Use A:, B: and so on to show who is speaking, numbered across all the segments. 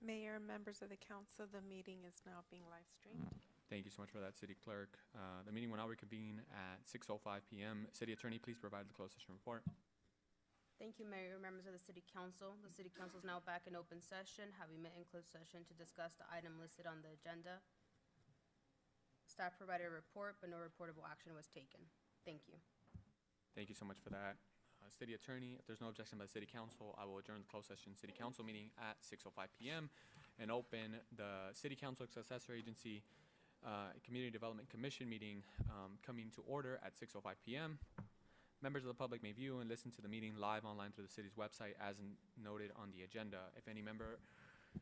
A: Mayor and members of the council, the meeting is now being live streamed.
B: Thank you so much for that, City Clerk. The meeting will now reconvene at 6:05 p.m. City Attorney, please provide the closed session report.
C: Thank you, Mayor, members of the City Council. The City Council is now back in open session, having met in closed session to discuss the item listed on the agenda. Staff provided a report, but no reportable action was taken. Thank you.
B: Thank you so much for that. City Attorney, if there's no objection by the City Council, I will adjourn the closed session City Council meeting at 6:05 p.m. and open the City Council Successor Agency Community Development Commission meeting coming to order at 6:05 p.m. Members of the public may view and listen to the meeting live online through the city's website as noted on the agenda. If any member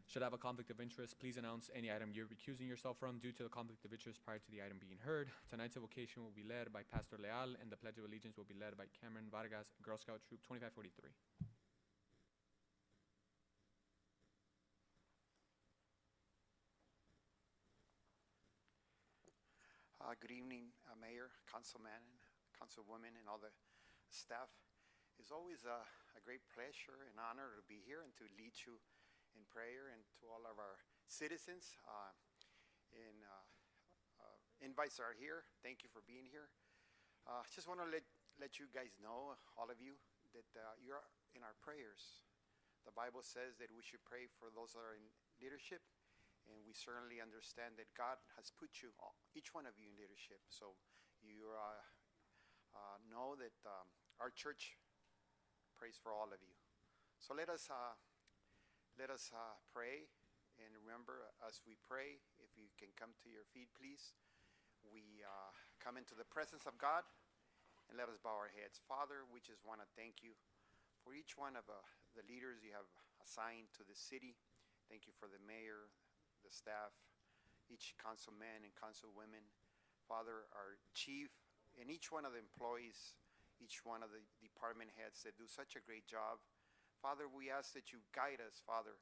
B: should have a conflict of interest, please announce any item you're recusing yourself from due to the conflict of interest prior to the item being heard. Tonight's evocation will be led by Pastor Leal, and the Pledge of Allegiance will be led by Cameron Vargas, Girl Scout Troop 2543.
D: Good evening, Mayor, Councilman, Councilwoman, and all the staff. It's always a great pleasure and honor to be here and to lead you in prayer, and to all of our citizens. Invites are here. Thank you for being here. Just want to let you guys know, all of you, that you're in our prayers. The Bible says that we should pray for those that are in leadership, and we certainly understand that God has put you, each one of you, in leadership. So you know that our church prays for all of you. So let us pray, and remember, as we pray, if you can come to your feet, please. We come into the presence of God, and let us bow our heads. Father, we just want to thank you for each one of the leaders you have assigned to the city. Thank you for the mayor, the staff, each councilman and councilwomen. Father, our chief, and each one of the employees, each one of the department heads that do such a great job. Father, we ask that you guide us, Father.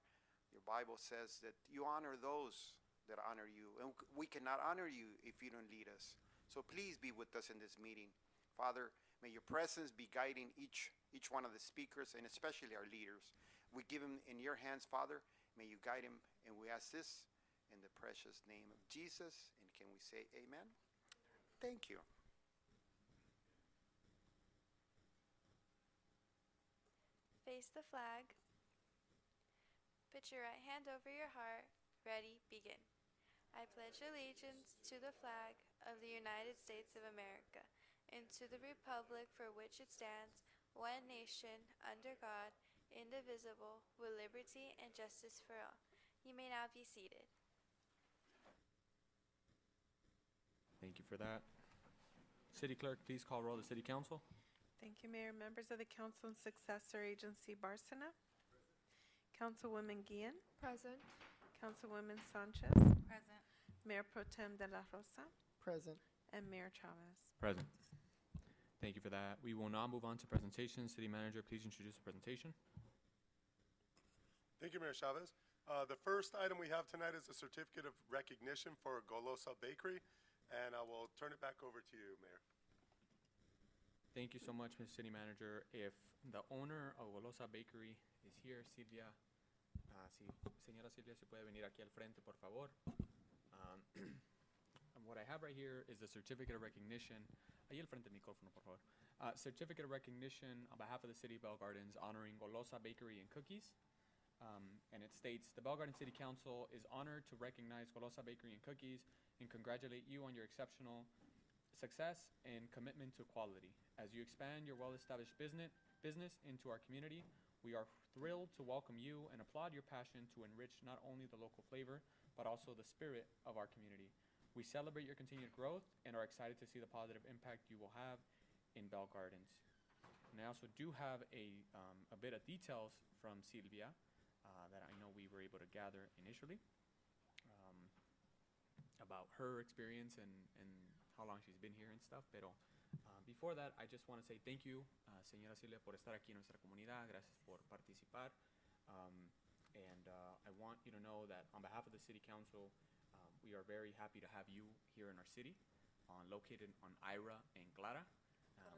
D: Your Bible says that you honor those that honor you, and we cannot honor you if you don't lead us. So please be with us in this meeting. Father, may your presence be guiding each one of the speakers, and especially our leaders. We give them in your hands, Father. May you guide him, and we ask this in the precious name of Jesus. And can we say amen? Thank you.
E: Face the flag. Put your right hand over your heart. Ready, begin. I pledge allegiance to the flag of the United States of America and to the republic for which it stands, one nation, under God, indivisible, with liberty and justice for all. You may now be seated.
B: Thank you for that. City Clerk, please call roll the City Council.
A: Thank you, Mayor. Members of the council and successor agency, Barsana. Councilwoman Guillen.
F: Present.
A: Councilwoman Sanchez.
F: Present.
A: Mayor Pro Tem de la Rosa.
F: Present.
A: And Mayor Chavez.
B: Present. Thank you for that. We will now move on to presentation. City Manager, please introduce the presentation.
G: Thank you, Mayor Chavez. The first item we have tonight is a certificate of recognition for Golosa Bakery, and I will turn it back over to you, Mayor.
B: Thank you so much, Ms. City Manager. If the owner of Golosa Bakery is here, Silvia, señora Silvia, si puede venir aquí al frente, por favor. What I have right here is the certificate of recognition. Ahí al frente del micrófono, por favor. Certificate of recognition on behalf of the City of Bell Gardens honoring Golosa Bakery and Cookies. And it states, the Bell Gardens City Council is honored to recognize Golosa Bakery and Cookies and congratulate you on your exceptional success and commitment to quality. As you expand your well-established business into our community, we are thrilled to welcome you and applaud your passion to enrich not only the local flavor, but also the spirit of our community. We celebrate your continued growth and are excited to see the positive impact you will have in Bell Gardens. And I also do have a bit of details from Silvia that I know we were able to gather initially about her experience and how long she's been here and stuff. Pero before that, I just want to say thank you, señora Silvia, por estar aquí en nuestra comunidad. Gracias por participar. I want you to know that on behalf of the City Council, we are very happy to have you here in our city, located on Ira and Clara,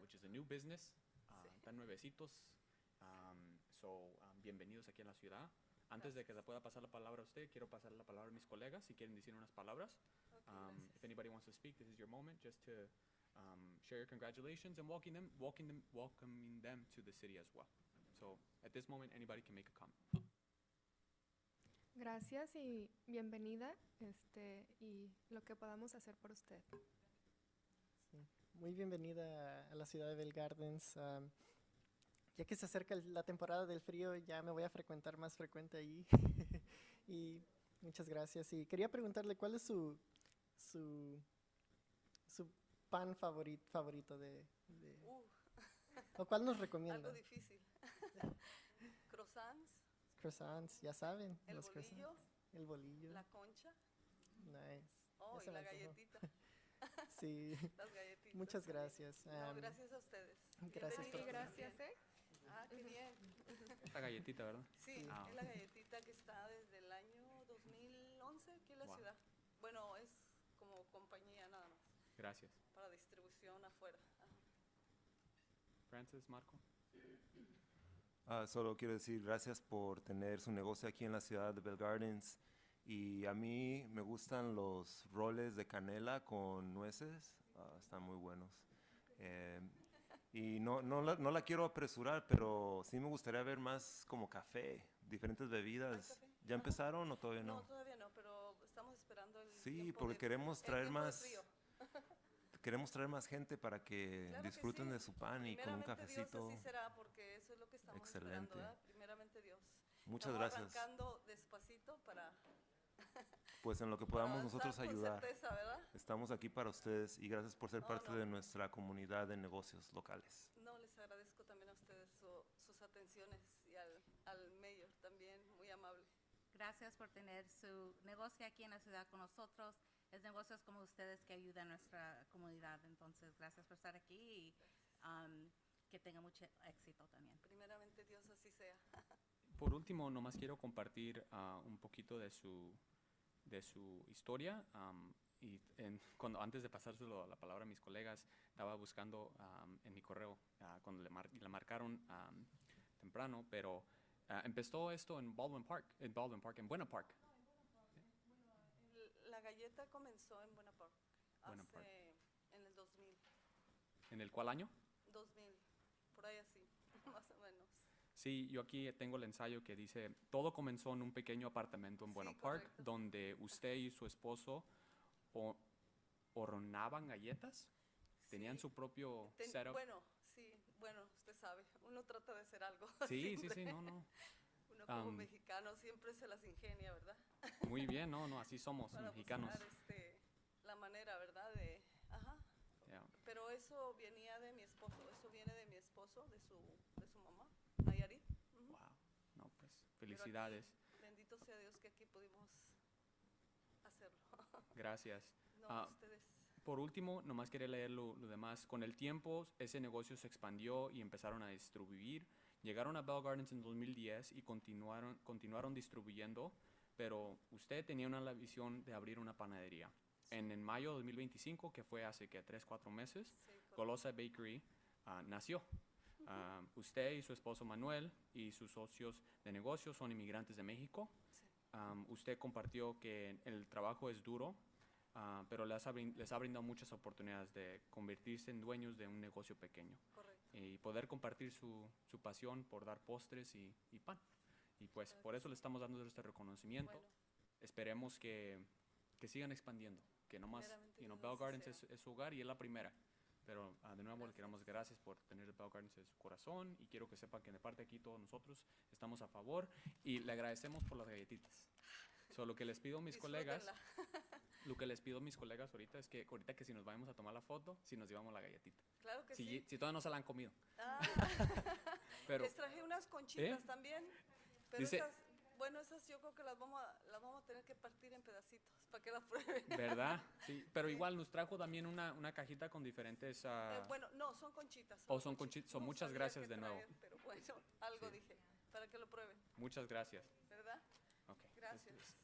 B: which is a new business, tan nuevecitos. Bienvenidos aquí en la ciudad. Antes de que le pueda pasar la palabra a usted, quiero pasar la palabra a mis colegas si quieren decir unas palabras. If anybody wants to speak, this is your moment just to share your congratulations and welcoming them to the city as well. So at this moment, anybody can make a comment.
F: Gracias y bienvenida, y lo que podamos hacer por usted.
H: Sí, muy bienvenida a la ciudad de Bell Gardens. Ya que se acerca la temporada del frío, ya me voy a frecuentar más frecuente ahí. Y muchas gracias. Y quería preguntarle cuál es su pan favorito o cuál nos recomienda.
I: Algo difícil. Croissants,
H: Croissants, ya saben.
I: el
H: los
I: bolillo,
H: croissants. El bolillo.
I: la concha,
H: Nice.
I: oh,
H: Ya
I: y
H: se me
I: la
H: antojó.
I: galletita,
H: Sí,
I: las galletitas.
H: muchas
I: también.
H: gracias.
I: No, gracias a ustedes.
H: gracias por
I: Bienvenidos
F: Gracias,
I: también. Ah, qué bien.
B: Esta galletita, ¿verdad?
I: Sí,
B: Ah,
I: es la galletita que está desde el año 2011 aquí en la
B: Wow.
I: ciudad. Bueno, es como compañía nada más,
B: Gracias.
I: para distribución afuera. Ajá.
B: Francis, Marco.
J: Solo quiero decir gracias por tener su negocio aquí en la ciudad de Bell Gardens. Y a mí me gustan los roles de canela con nueces. Están muy buenos. Y no la quiero apresurar, pero sí me gustaría ver más como café, diferentes bebidas.
I: café?
J: ¿Ya empezaron o todavía
I: No,
J: no?
I: todavía no, pero estamos esperando el
J: Sí,
I: tiempo
J: porque
I: de-
J: queremos
I: el
J: traer
I: tiempo de
J: más,
I: frío.
J: queremos traer más gente para que
I: Claro que
J: disfruten
I: sí.
J: de su pan y con un
I: Primeramente
J: cafecito.
I: Dios, así será, porque eso es lo que estamos
J: Excelente.
I: esperando, ¿verdad? Primeramente Dios.
J: Muchas
I: Estamos
J: gracias.
I: arrancando despacito para
J: Pues en lo que
I: para
J: podamos
I: avanzar
J: nosotros
I: con
J: ayudar.
I: certeza, ¿verdad?
J: Estamos aquí para ustedes y gracias por ser
I: No,
J: parte
I: no.
J: de nuestra comunidad de negocios locales.
I: No, les agradezco también a ustedes sus atenciones y al mayor también, muy amable.
K: Gracias por tener su negocio aquí en la ciudad con nosotros. Es negocios como ustedes que ayudan a nuestra comunidad. Entonces, gracias por estar aquí y que tenga mucho éxito también.
I: Primeramente Dios, así sea.
B: Por último, nomás quiero compartir un poquito de su historia. Cuando antes de pasárselo la palabra a mis colegas, estaba buscando en mi correo cuando le marcaron temprano, pero empezó esto en Buena Park.
I: La galleta comenzó en Buena Park,
B: Buena Park.
I: en el 2000,
B: ¿En el cuál año?
I: 2000, por ahí así, más o menos.
B: Sí, yo aquí tengo el ensayo que dice, todo comenzó en un pequeño apartamento en Buena
I: Sí,
B: Park,
I: correcto.
B: donde usted y su esposo horneaban galletas, tenían
I: Sí.
B: su propio setup.
I: Bueno, sí, bueno, usted sabe, uno trata de hacer algo.
B: Sí,
I: siempre.
B: no.
I: Uno como
B: Am,
I: mexicano siempre se las ingenia, ¿verdad?
B: Muy bien, no, así somos
I: Para
B: mexicanos.
I: buscar la manera, ¿verdad? Ajá.
B: Yeah.
I: Pero eso venía de mi esposo, eso viene de mi esposo, de su mamá, Nayarit. Ujú.
B: Wow, no, pues
I: Pero aquí,
B: felicidades,
I: bendito sea Dios que aquí pudimos hacerlo.
B: gracias.
I: No,
B: Ah,
I: ustedes.
B: Por último, nomás quería leer lo demás. Con el tiempo, ese negocio se expandió y empezaron a distribuir. Llegaron a Bell Gardens en 2010 y continuaron distribuyendo, pero usted tenía la visión de abrir una panadería. En mayo de 2025, que fue hace 3-4 meses,
I: Sí, correcto.
B: Golosa Bakery nació. Usted y su esposo Manuel y sus socios de negocio son inmigrantes de México.
I: Sí.
B: Usted compartió que el trabajo es duro, pero les ha brindado muchas oportunidades de convertirse en dueños de un negocio pequeño
I: Correcto.
B: y poder compartir su pasión por dar postres y pan. Y pues por eso le estamos dando este reconocimiento.
I: Bueno,
B: Esperemos que sigan expandiendo, que nomás,
I: Primeramente
B: Bell
I: Dios, así
B: Gardens
I: sea.
B: es su hogar y es la primera. Pero de nuevo le
I: Gracias.
B: queremos gracias por tener el Bell Gardens en su corazón y quiero que sepan que de parte de aquí todos nosotros estamos a favor y le agradecemos por las galletitas. So, lo que les pido a mis colegas,
I: disfrútenla.
B: lo que les pido a mis colegas ahorita es que ahorita que si nos vayamos a tomar la foto, si nos llevamos la galletita.
I: Claro que
B: Si,
I: sí.
B: si todavía no se la han comido.
I: Ah,
B: Pero
I: les traje unas conchitas
B: ¿Eh?
I: también, pero
B: Dice-
I: esas yo creo que las vamos a tener que partir en pedacitos para que las prueben.
B: ¿verdad? Sí, pero
I: Sí.
B: igual nos trajo también una cajita con diferentes
I: Bueno, no, son conchitas.
B: Oh, son conchitas. So,
I: No
B: muchas
I: sabía
B: gracias
I: qué
B: de nuevo.
I: traer, pero bueno, algo
B: Sí.
I: dije, para que lo prueben,
B: muchas gracias.
I: ¿verdad?
B: Okay.
I: Gracias.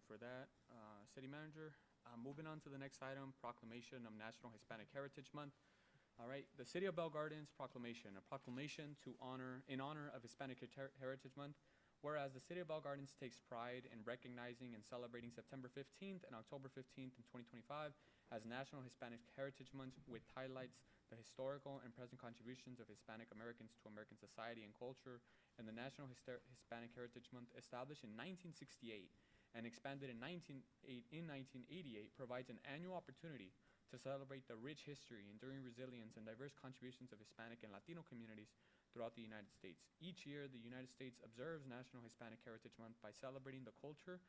B: for that, City Manager. Moving on to the next item, proclamation of National Hispanic Heritage Month. All right, the City of Bell Gardens proclamation, a proclamation in honor of Hispanic Heritage Month. Whereas the City of Bell Gardens takes pride in recognizing and celebrating September 15th and October 15th in 2025 as National Hispanic Heritage Month, which highlights the historical and present contributions of Hispanic Americans to American society and culture, and the National Hispanic Heritage Month, established in 1968 and expanded in 1988, provides an annual opportunity to celebrate the rich history, enduring resilience, and diverse contributions of Hispanic and Latino communities throughout the United States. Each year, the United States observes National Hispanic Heritage Month by celebrating the culture,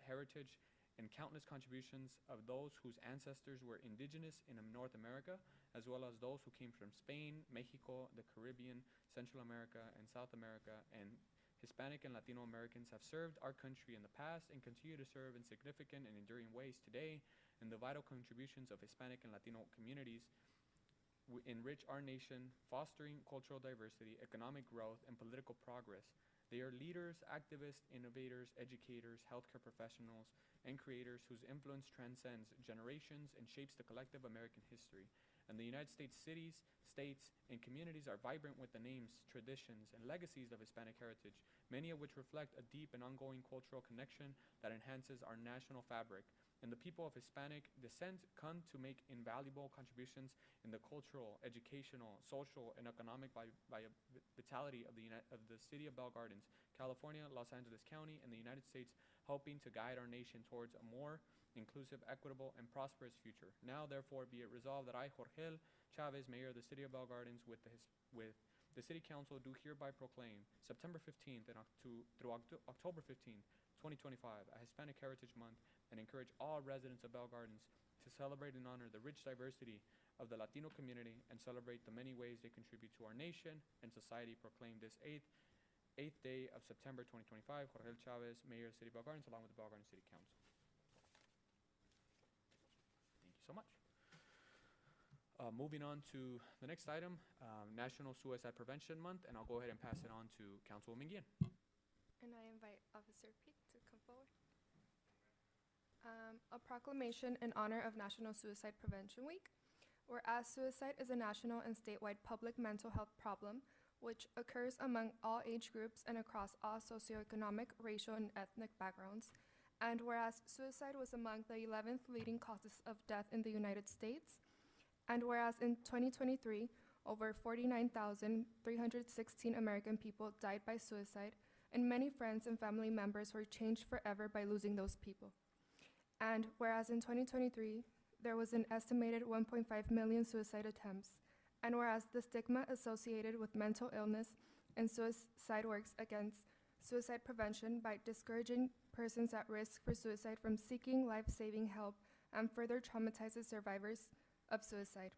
B: heritage, and countless contributions of those whose ancestors were indigenous in North America, as well as those who came from Spain, Mexico, the Caribbean, Central America, and South America. And Hispanic and Latino Americans have served our country in the past and continue to serve in significant and enduring ways today, and the vital contributions of Hispanic and Latino communities enrich our nation, fostering cultural diversity, economic growth, and political progress. They are leaders, activists, innovators, educators, healthcare professionals, and creators whose influence transcends generations and shapes the collective American history. And the United States cities, states, and communities are vibrant with the names, traditions, and legacies of Hispanic heritage, many of which reflect a deep and ongoing cultural connection that enhances our national fabric. And the people of Hispanic descent come to make invaluable contributions in the cultural, educational, social, and economic vitality of the City of Bell Gardens, California, Los Angeles County, and the United States, helping to guide our nation towards a more inclusive, equitable, and prosperous future. Now, therefore, be it resolved that I, Jorge Chavez, Mayor of the City of Bell Gardens, with the City Council, do hereby proclaim September 15th through October 15th, 2025, a Hispanic Heritage Month, and encourage all residents of Bell Gardens to celebrate and honor the rich diversity of the Latino community and celebrate the many ways they contribute to our nation and society. Proclaim this eighth day of September 2025, Jorge Chavez, Mayor of the City of Bell Gardens, along with the Bell Gardens City Council. Thank you so much. Moving on to the next item, National Suicide Prevention Month, and I'll go ahead and pass it on to Councilwoman Guillen.
F: And I invite Officer Peak to come forward. A proclamation in honor of National Suicide Prevention Week. Whereas suicide is a national and statewide public mental health problem, which occurs among all age groups and across all socioeconomic, racial, and ethnic backgrounds. And whereas suicide was among the 11th leading causes of death in the United States. And whereas in 2023, over 49,316 American people died by suicide, and many friends and family members were changed forever by losing those people. And whereas in 2023, there was an estimated 1.5 million suicide attempts, and whereas the stigma associated with mental illness and suicide works against suicide prevention by discouraging persons at risk for suicide from seeking life-saving help and further traumatizes survivors of suicide.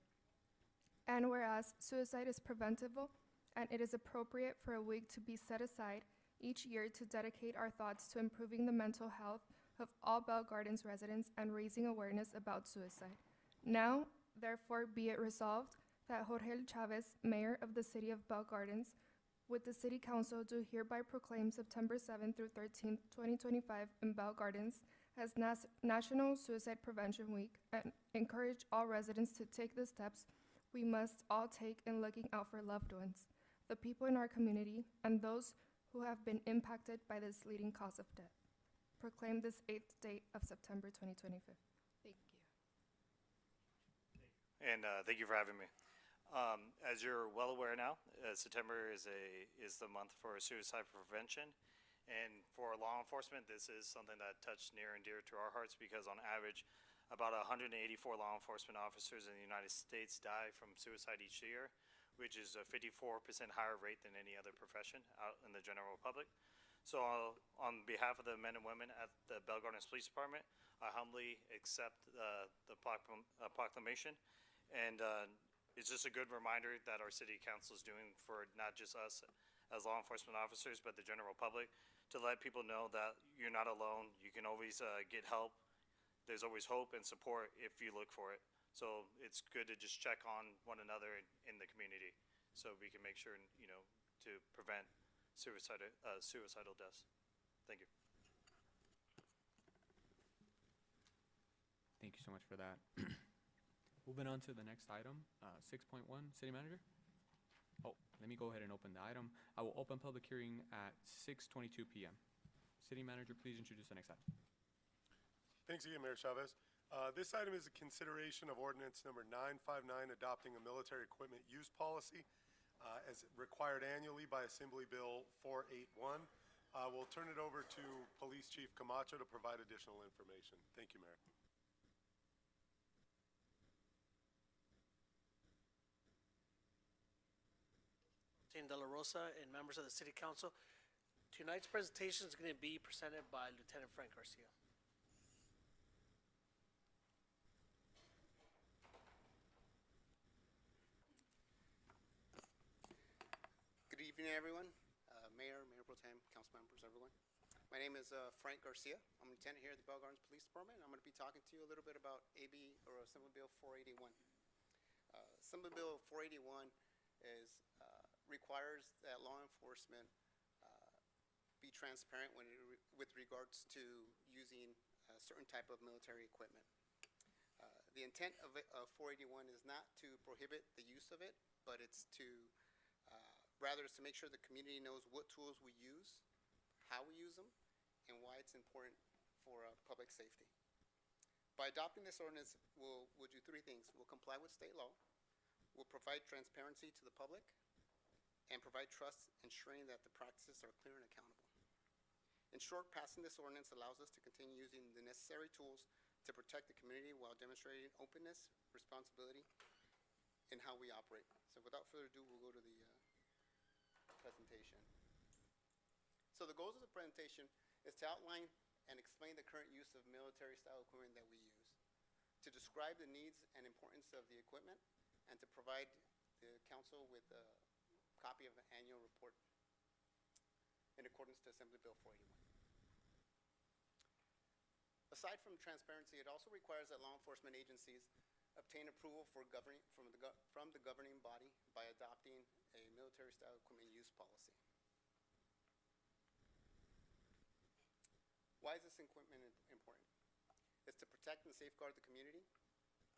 F: And whereas suicide is preventable and it is appropriate for a week to be set aside each year to dedicate our thoughts to improving the mental health of all Bell Gardens residents and raising awareness about suicide. Now, therefore, be it resolved that Jorge Chavez, Mayor of the City of Bell Gardens, with the City Council, do hereby proclaim September 7th through 13th, 2025 in Bell Gardens as National Suicide Prevention Week, and encourage all residents to take the steps we must all take in looking out for loved ones, the people in our community, and those who have been impacted by this leading cause of death. Proclaim this 8th day of September 2025. Thank you.
L: And thank you for having me. As you're well aware now, September is the month for suicide prevention. And for law enforcement, this is something that touched near and dear to our hearts because on average, about 184 law enforcement officers in the United States die from suicide each year, which is a 54% higher rate than any other profession out in the general public. So on behalf of the men and women at the Bell Gardens Police Department, I humbly accept the proclamation. And it's just a good reminder that our city council is doing for not just us as law enforcement officers, but the general public, to let people know that you're not alone. You can always get help. There's always hope and support if you look for it. So it's good to just check on one another in the community so we can make sure, to prevent suicidal deaths. Thank you.
B: Thank you so much for that. Moving on to the next item, 6.1, City Manager. Oh, let me go ahead and open the item. I will open public hearing at 6:22 p.m. City Manager, please introduce the next item.
G: Thanks again, Mayor Chavez. This item is a consideration of ordinance number 959, adopting a military equipment use policy as required annually by Assembly Bill 481. We'll turn it over to Police Chief Camacho to provide additional information. Thank you, Mayor.
M: De La Rosa and members of the City Council. Tonight's presentation is going to be presented by Lieutenant Frank Garcia.
N: Good evening, everyone. Mayor, Mayor Pro Tem, council members, everyone. My name is Frank Garcia. I'm a lieutenant here at the Bell Gardens Police Department. I'm going to be talking to you a little bit about Assembly Bill 481. Assembly Bill 481 requires that law enforcement be transparent with regards to using a certain type of military equipment. The intent of 481 is not to prohibit the use of it, but it's to rather is to make sure the community knows what tools we use, how we use them, and why it's important for public safety. By adopting this ordinance, we'll do three things. We'll comply with state law, we'll provide transparency to the public, and provide trust, ensuring that the practices are clear and accountable. In short, passing this ordinance allows us to continue using the necessary tools to protect the community while demonstrating openness, responsibility, in how we operate. So without further ado, we'll go to the presentation. So the goals of the presentation is to outline and explain the current use of military-style equipment that we use, to describe the needs and importance of the equipment, and to provide the council with a copy of the annual report in accordance to Assembly Bill 481. Aside from transparency, it also requires that law enforcement agencies obtain approval from the governing body by adopting a military-style equipment use policy. Why is this equipment important? It's to protect and safeguard the community,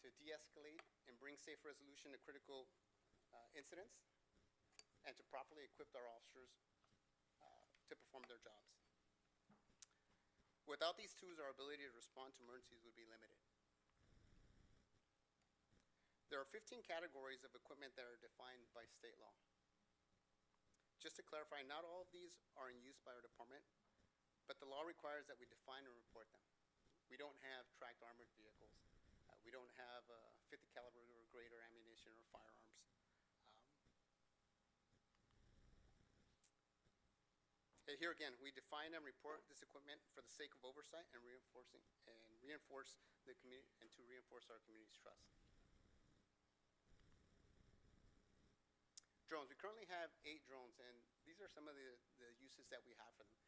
N: to de-escalate and bring safe resolution to critical incidents, and to properly equip our officers to perform their jobs. Without these tools, our ability to respond to emergencies would be limited. There are 15 categories of equipment that are defined by state law. Just to clarify, not all of these are in use by our department, but the law requires that we define and report them. We don't have tracked armored vehicles. We don't have 50 caliber or greater ammunition or firearms. Here again, we define and report this equipment for the sake of oversight and reinforce the community and to reinforce our community's trust. Drones. We currently have 8 drones, and these are some of the uses that we have for them.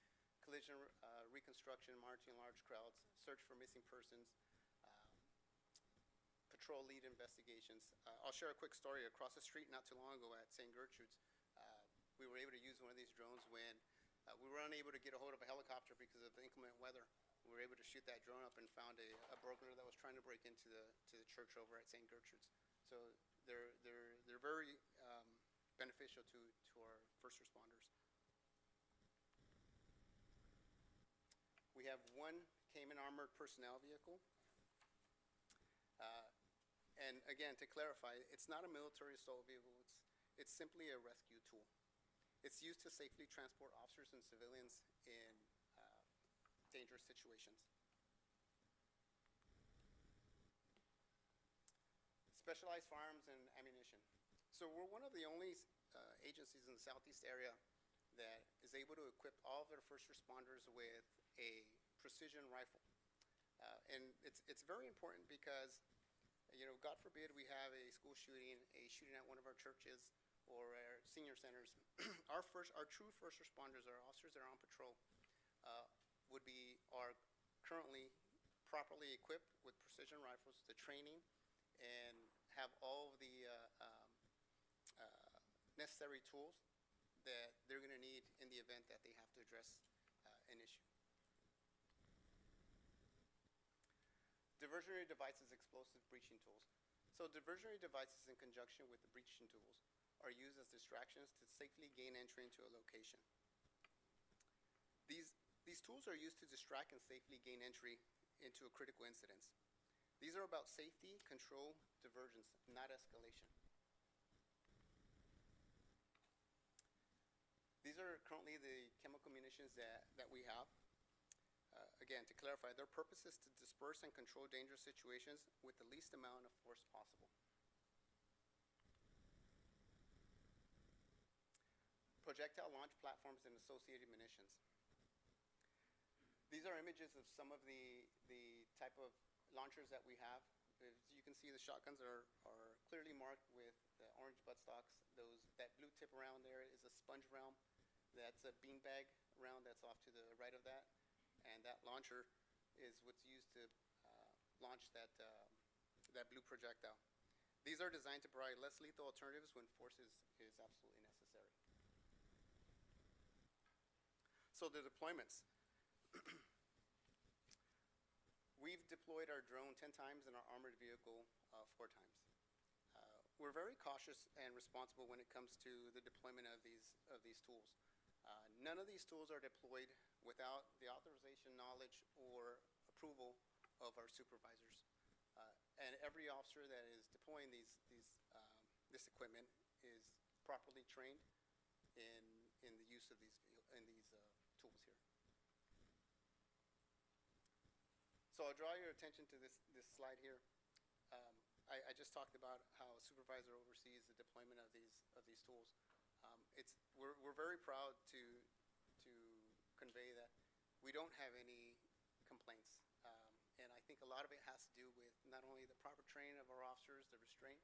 N: Collision reconstruction, monitoring large crowds, search for missing persons, patrol lead investigations. I'll share a quick story. Across the street not too long ago at St. Gertrude's, we were able to use one of these drones when we were unable to get a hold of a helicopter because of the inclement weather. We were able to shoot that drone up and found a burglar that was trying to break into the church over at St. Gertrude's. So they're very beneficial to our first responders. We have one Cayman armored personnel vehicle. And again, to clarify, it's not a military assault vehicle. It's simply a rescue tool. It's used to safely transport officers and civilians in dangerous situations. Specialized firearms and ammunition. So we're one of the only agencies in the southeast area that is able to equip all of their first responders with a precision rifle. And it's very important because, God forbid we have a school shooting, a shooting at one of our churches, or our senior centers. Our true first responders, our officers that are on patrol, are currently properly equipped with precision rifles, the training, and have all of the necessary tools that they're going to need in the event that they have to address an issue. Diversionary devices, explosive breaching tools. So diversionary devices in conjunction with the breaching tools are used as distractions to safely gain entry into a location. These tools are used to distract and safely gain entry into a critical incident. These are about safety, control, divergence, not escalation. These are currently the chemical munitions that we have. Again, to clarify, their purpose is to disperse and control dangerous situations with the least amount of force possible. Projectile launch platforms and associated munitions. These are images of some of the type of launchers that we have. As you can see, the shotguns are clearly marked with the orange buttstocks. That blue tip around there is a sponge round. That's a beanbag round that's off to the right of that. And that launcher is what's used to launch that blue projectile. These are designed to provide less lethal alternatives when force is absolutely necessary. So the deployments. We've deployed our drone 10 times and our armored vehicle 4 times. We're very cautious and responsible when it comes to the deployment of these tools. None of these tools are deployed without the authorization, knowledge, or approval of our supervisors. And every officer that is deploying this equipment is properly trained in the use of these tools here. So I'll draw your attention to this slide here. I just talked about how a supervisor oversees the deployment of these tools. We're very proud to convey that we don't have any complaints. And I think a lot of it has to do with not only the proper training of our officers, the restraint,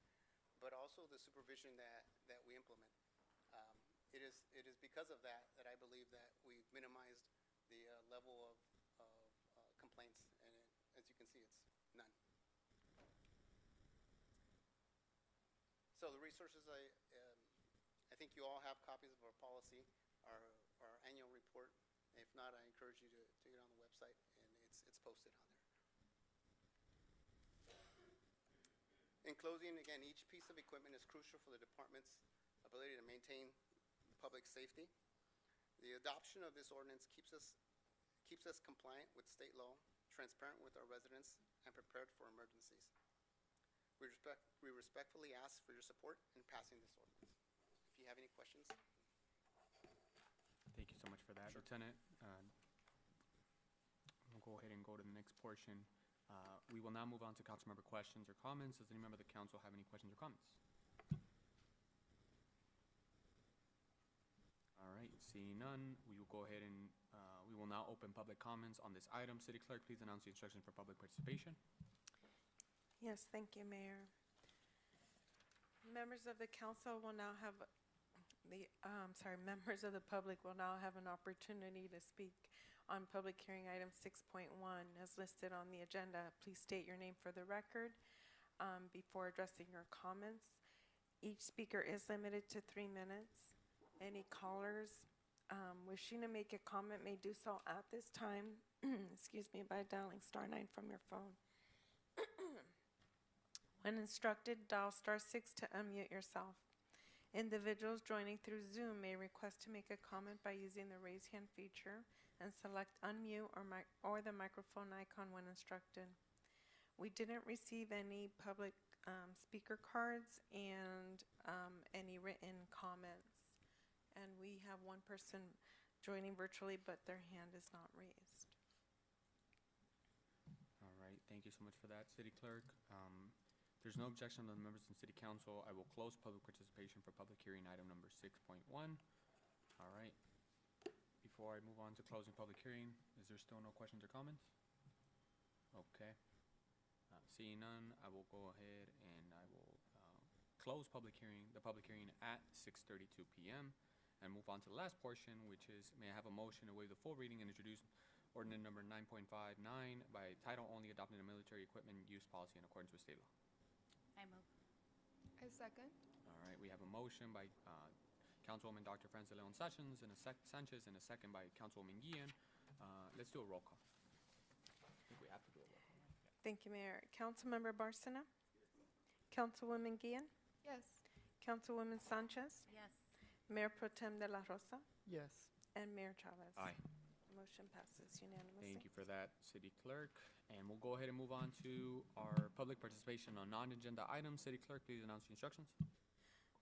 N: but also the supervision that we implement. It is because of that I believe that we've minimized the level of complaints, and as you can see, it's none. So the resources, I think you all have copies of our policy, our annual report. If not, I encourage you to get on the website, and it's posted on there. In closing, again, each piece of equipment is crucial for the department's ability to maintain public safety. The adoption of this ordinance keeps us compliant with state law, transparent with our residents, and prepared for emergencies. We respectfully ask for your support in passing this ordinance. If you have any questions.
B: Thank you so much for that,
N: Sure.
B: Lieutenant. We'll go ahead and go to the next portion. We will now move on to council member questions or comments. Does any member of the council have any questions or comments? All right, seeing none, we will go ahead and we will now open public comments on this item. City Clerk, please announce the instructions for public participation.
A: Yes, thank you, Mayor. Members of the council will now have members of the public will now have an opportunity to speak on public hearing item 6.1 as listed on the agenda. Please state your name for the record before addressing your comments. Each speaker is limited to 3 minutes. Any callers wishing to make a comment may do so at this time, excuse me, by dialing *9 from your phone. When instructed, dial *6 to unmute yourself. Individuals joining through Zoom may request to make a comment by using the raise hand feature and select unmute or the microphone icon when instructed. We didn't receive any public speaker cards and any written comments. And we have one person joining virtually, but their hand is not raised.
B: All right, thank you so much for that, City Clerk. There's no objection to the members in City Council. I will close public participation for public hearing item number 6.1. All right. Before I move on to closing public hearing, is there still no questions or comments? Okay. Seeing none, I will go ahead and I will close the public hearing at 6:32 p.m. and move on to the last portion, which is, may I have a motion to waive the full reading and introduce ordinance number 9.59 by title only, adopting a military equipment use policy in accordance with state law.
K: I move.
F: I second.
B: All right, we have a motion by Councilwoman Dr. Francis Leon Sanchez and a second by Councilwoman Guillen. Let's do a roll call. I think we have to do a roll call.
A: Thank you, Mayor. Councilmember Barcena? Councilwoman Guillen?
F: Yes.
A: Councilwoman Sanchez?
K: Yes.
A: Mayor Pro Tem de la Rosa?
H: Yes.
A: And Mayor Chavez?
B: Aye.
A: Motion passes unanimously.
B: Thank you for that, City Clerk. And we'll go ahead and move on to our public participation on non-agenda items. City Clerk, please announce the instructions.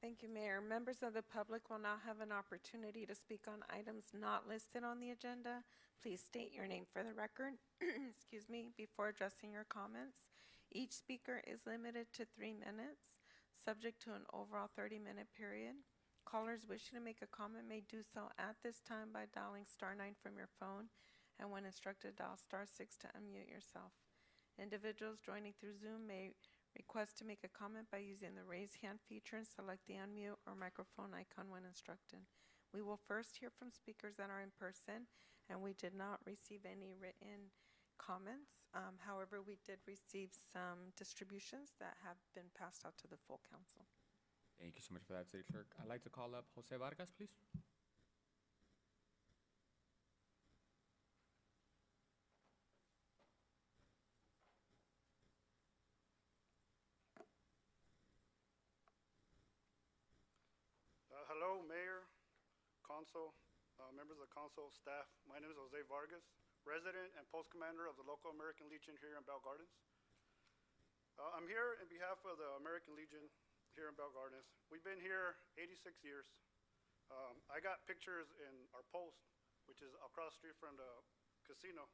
A: Thank you, Mayor. Members of the public will now have an opportunity to speak on items not listed on the agenda. Please state your name for the record, excuse me, before addressing your comments. Each speaker is limited to 3 minutes, subject to an overall 30-minute period. Callers wishing to make a comment may do so at this time by dialing *9 from your phone, and when instructed, dial *6 to unmute yourself. Individuals joining through Zoom may request to make a comment by using the raise hand feature and select the unmute or microphone icon when instructed. We will first hear from speakers that are in person, and we did not receive any written comments. However, we did receive some distributions that have been passed out to the full council.
B: Thank you so much for that, City Clerk. I'd like to call up Jose Vargas, please.
O: Hello, Mayor, Council, members of the Council, staff. My name is Jose Vargas, resident and post commander of the local American Legion here in Bell Gardens. I'm here in behalf of the American Legion here in Bell Gardens. We've been here 86 years. I got pictures in our post, which is across the street from the casino.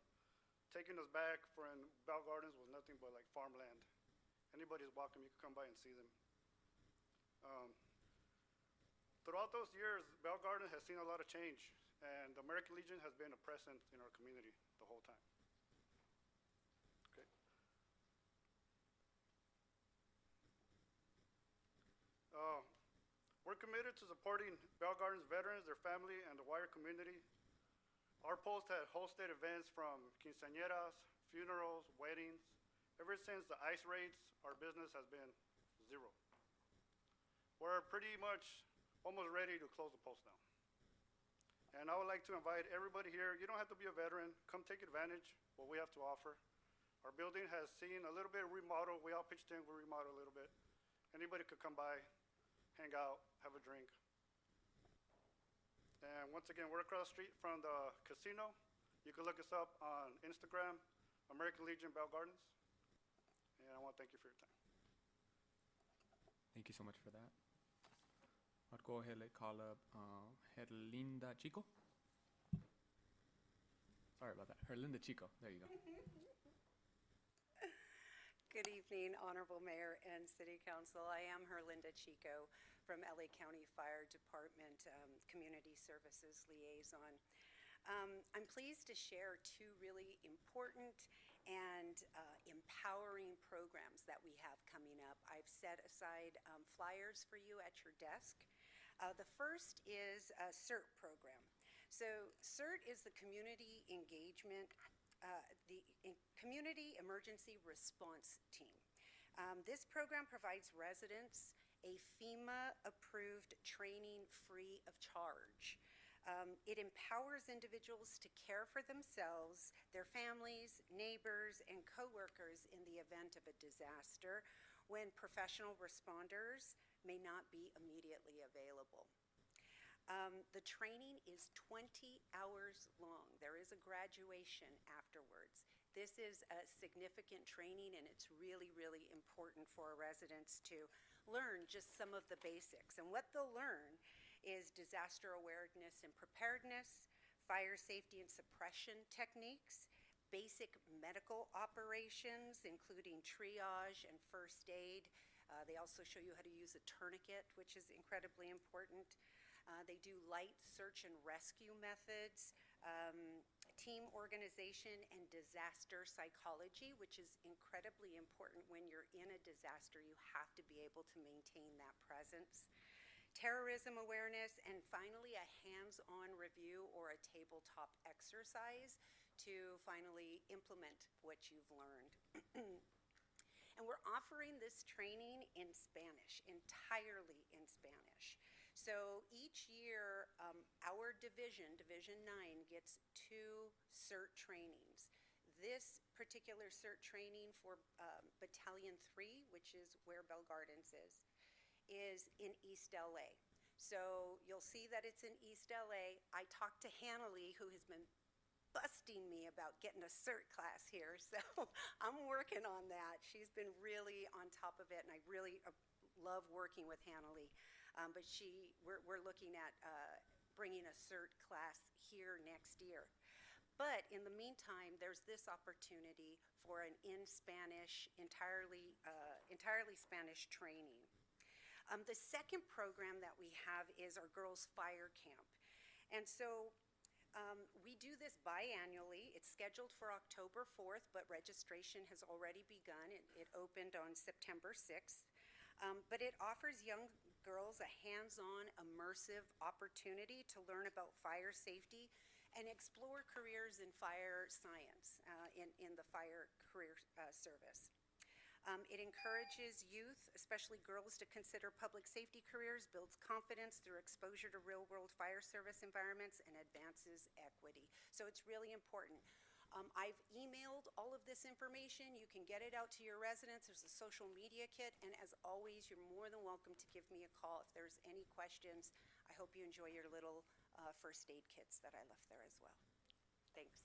O: Taking us back when Bell Gardens was nothing but like farmland. Anybody's welcome, you can come by and see them. Throughout those years, Bell Gardens has seen a lot of change, and the American Legion has been a presence in our community the whole time. Okay. We're committed to supporting Bell Gardens veterans, their family, and the wider community. Our post has hosted events from quinceañeras, funerals, weddings. Ever since the ICE raids, our business has been zero. We're pretty much almost ready to close the post down. And I would like to invite everybody here. You don't have to be a veteran. Come take advantage of what we have to offer. Our building has seen a little bit of remodel. We all pitched in, we remodeled a little bit. Anybody could come by, hang out, have a drink. And once again, we're across the street from the casino. You can look us up on Instagram, American Legion Bell Gardens. And I want to thank you for your time.
B: Thank you so much for that. I'll go ahead and call up Herlinda Chico. Sorry about that. Herlinda Chico. There you go.
P: Good evening, Honorable Mayor and City Council. I am Herlinda Chico from LA County Fire Department Community Services Liaison. I'm pleased to share 2 really important and empowering programs that we have coming up. I've set aside flyers for you at your desk. The first is a CERT program. So CERT is the Community Engagement, Community Emergency Response Team. This program provides residents a FEMA-approved training free of charge. It empowers individuals to care for themselves, their families, neighbors, and coworkers in the event of a disaster when professional responders may not be immediately available. The training is 20 hours long. There is a graduation afterwards. This is a significant training, and it's really, really important for our residents to learn just some of the basics. And what they'll learn is disaster awareness and preparedness, fire safety and suppression techniques, basic medical operations, including triage and first aid. They also show you how to use a tourniquet, which is incredibly important. They do light search and rescue methods, team organization, and disaster psychology, which is incredibly important when you're in a disaster. You have to be able to maintain that presence. Terrorism awareness, and finally a hands-on review or a tabletop exercise to finally implement what you've learned. And we're offering this training in Spanish, entirely in Spanish. So each year, our division, Division 9, gets 2 CERT trainings. This particular CERT training for Battalion 3, which is where Bell Gardens is in East LA. So you'll see that it's in East LA. I talked to Hannah Lee, who has been busting me about getting a CERT class here, so I'm working on that. She's been really on top of it, and I really love working with Hannah Lee. But we're looking at bringing a CERT class here next year. But in the meantime, there's this opportunity for an in Spanish, entirely Spanish training. The second program that we have is our Girls Fire Camp. And so we do this biannually. It's scheduled for October 4th, but registration has already begun. It opened on September 6th. But it offers young girls a hands-on, immersive opportunity to learn about fire safety and explore careers in fire science in the fire career service. It encourages youth, especially girls, to consider public safety careers, builds confidence through exposure to real-world fire service environments, and advances equity. So it's really important. I've emailed all of this information. You can get it out to your residents. There's a social media kit, and as always, you're more than welcome to give me a call if there's any questions. I hope you enjoy your little first aid kits that I left there as well. Thanks.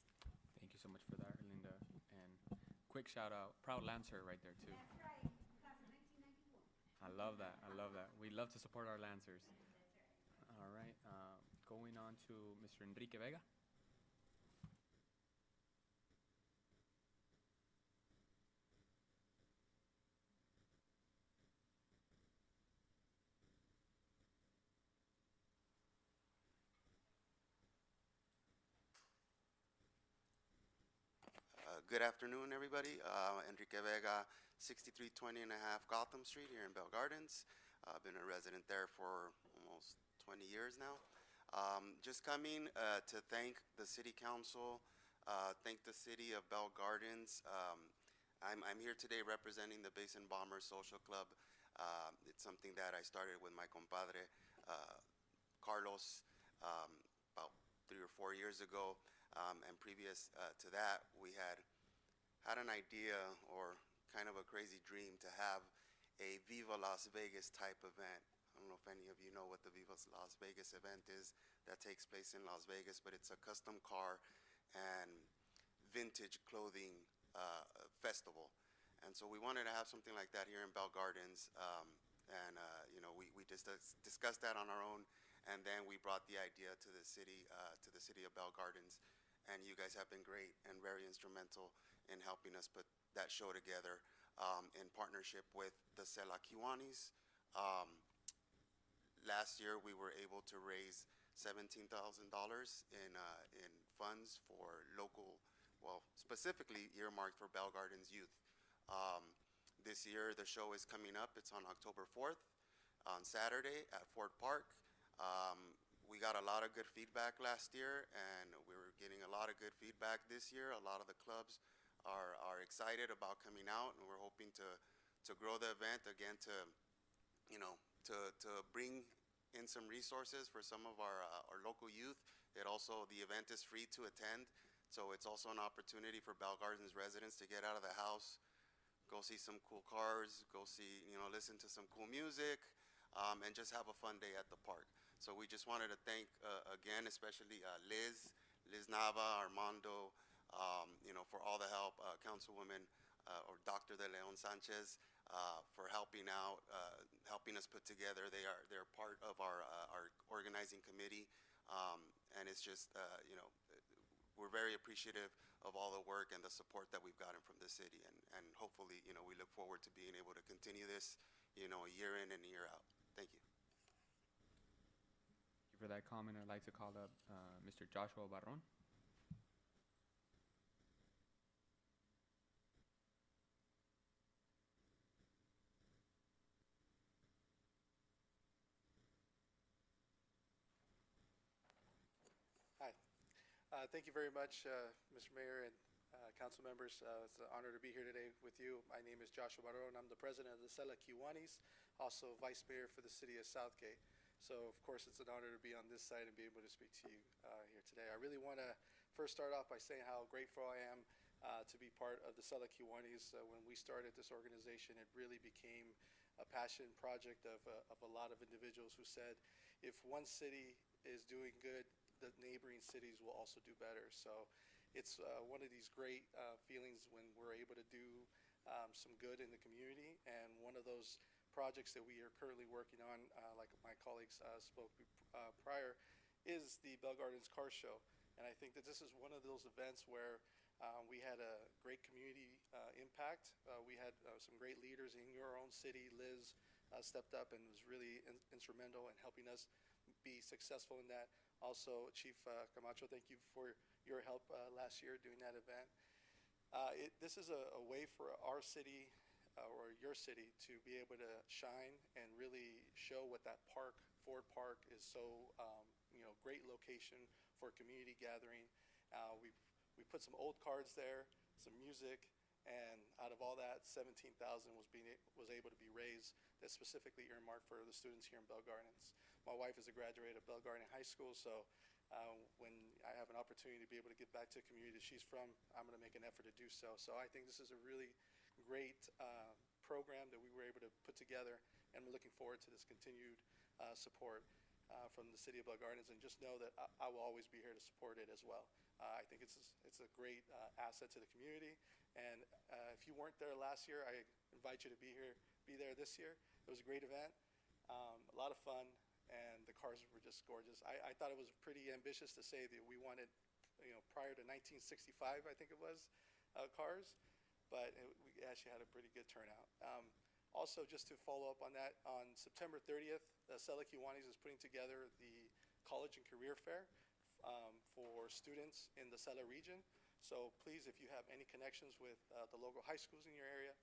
B: Thank you so much for that, Linda. And quick shout out, proud Lancer right there too.
P: That's right, class of 1991.
B: I love that. I love that. We love to support our Lancers. All right. Going on to Mr. Enrique Vega.
N: Good afternoon, everybody. Enrique Vega, 6320 and a half Gotham Street here in Bell Gardens. I've been a resident there for almost 20 years now. Just coming to thank the City Council, thank the City of Bell Gardens. I'm here today representing the Basin Bombers Social Club. It's something that I started with my compadre, Carlos, about 3 or 4 years ago. And previous to that, we had an idea or kind of a crazy dream to have a Viva Las Vegas type event. I don't know if any of you know what the Viva Las Vegas event is that takes place in Las Vegas, but it's a custom car and vintage clothing festival. And so we wanted to have something like that here in Bell Gardens. You know, we just discussed that on our own, and then we brought the idea to the city of Bell Gardens. And you guys have been great and very instrumental in helping us put that show together in partnership with the Selakiwanis. Last year, we were able to raise $17,000 in funds for local, well, specifically earmarked for Bell Gardens youth. This year, the show is coming up. It's on October 4th on Saturday at Fort Park. We got a lot of good feedback last year, and we're getting a lot of good feedback this year. A lot of the clubs are excited about coming out, and we're hoping to grow the event again, to bring in some resources for some of our local youth. The event is free to attend, so it's also an opportunity for Bell Gardens residents to get out of the house, go see some cool cars, listen to some cool music, and just have a fun day at the park. So we just wanted to thank, again, especially Liz Nava, Armando, for all the help, Councilwoman or Dr. De Leon Sanchez, for helping out, helping us put together. They're part of our organizing committee, and it's just, we're very appreciative of all the work and the support that we've gotten from the city, and hopefully, we look forward to being able to continue this, year in and year out. Thank you.
B: For that comment, I'd like to call up Mr. Joshua Barron.
Q: Hi. Thank you very much, Mr. Mayor and council members. It's an honor to be here today with you. My name is Joshua Barron. I'm the president of the Selakiwanis, also vice mayor for the city of Southgate. So, of course, it's an honor to be on this side and be able to speak to you here today. I really want to first start off by saying how grateful I am to be part of the Sela Kiwanis. When we started this organization, it really became a passion project of a lot of individuals who said, if one city is doing good, the neighboring cities will also do better. So it's one of these great feelings when we're able to do some good in the community. And one of those projects that we are currently working on, like my colleagues spoke prior, is the Bell Gardens Car Show. And I think that this is one of those events where we had a great community impact. We had some great leaders in your own city. Liz stepped up and was really instrumental in helping us be successful in that. Also, Chief Camacho, thank you for your help last year doing that event. This is a way for our city or your city to be able to shine and really show what that park, Ford Park, is so great location for community gathering. We put some old cards there, some music, and out of all that, 17,000 was able to be raised. That's specifically earmarked for the students here in Bell Gardens. My wife is a graduate of Bell Garden High School, so when I have an opportunity to be able to give back to the community that she's from, I'm going to make an effort to do so. So I think this is a really great program that we were able to put together, and we're looking forward to this continued support from the city of Bell Gardens, and just know that I will always be here to support it as well. I think it's a great asset to the community, and if you weren't there last year, I invite you to be there this year. It was a great event, a lot of fun, and the cars were just gorgeous. I thought it was pretty ambitious to say that we wanted, prior to 1965, I think it was, cars, but we actually had a pretty good turnout. Also, just to follow up on that, on September 30th, Sela Kiwanis is putting together the College and Career Fair for students in the Sela region. So please, if you have any connections with the local high schools in your area,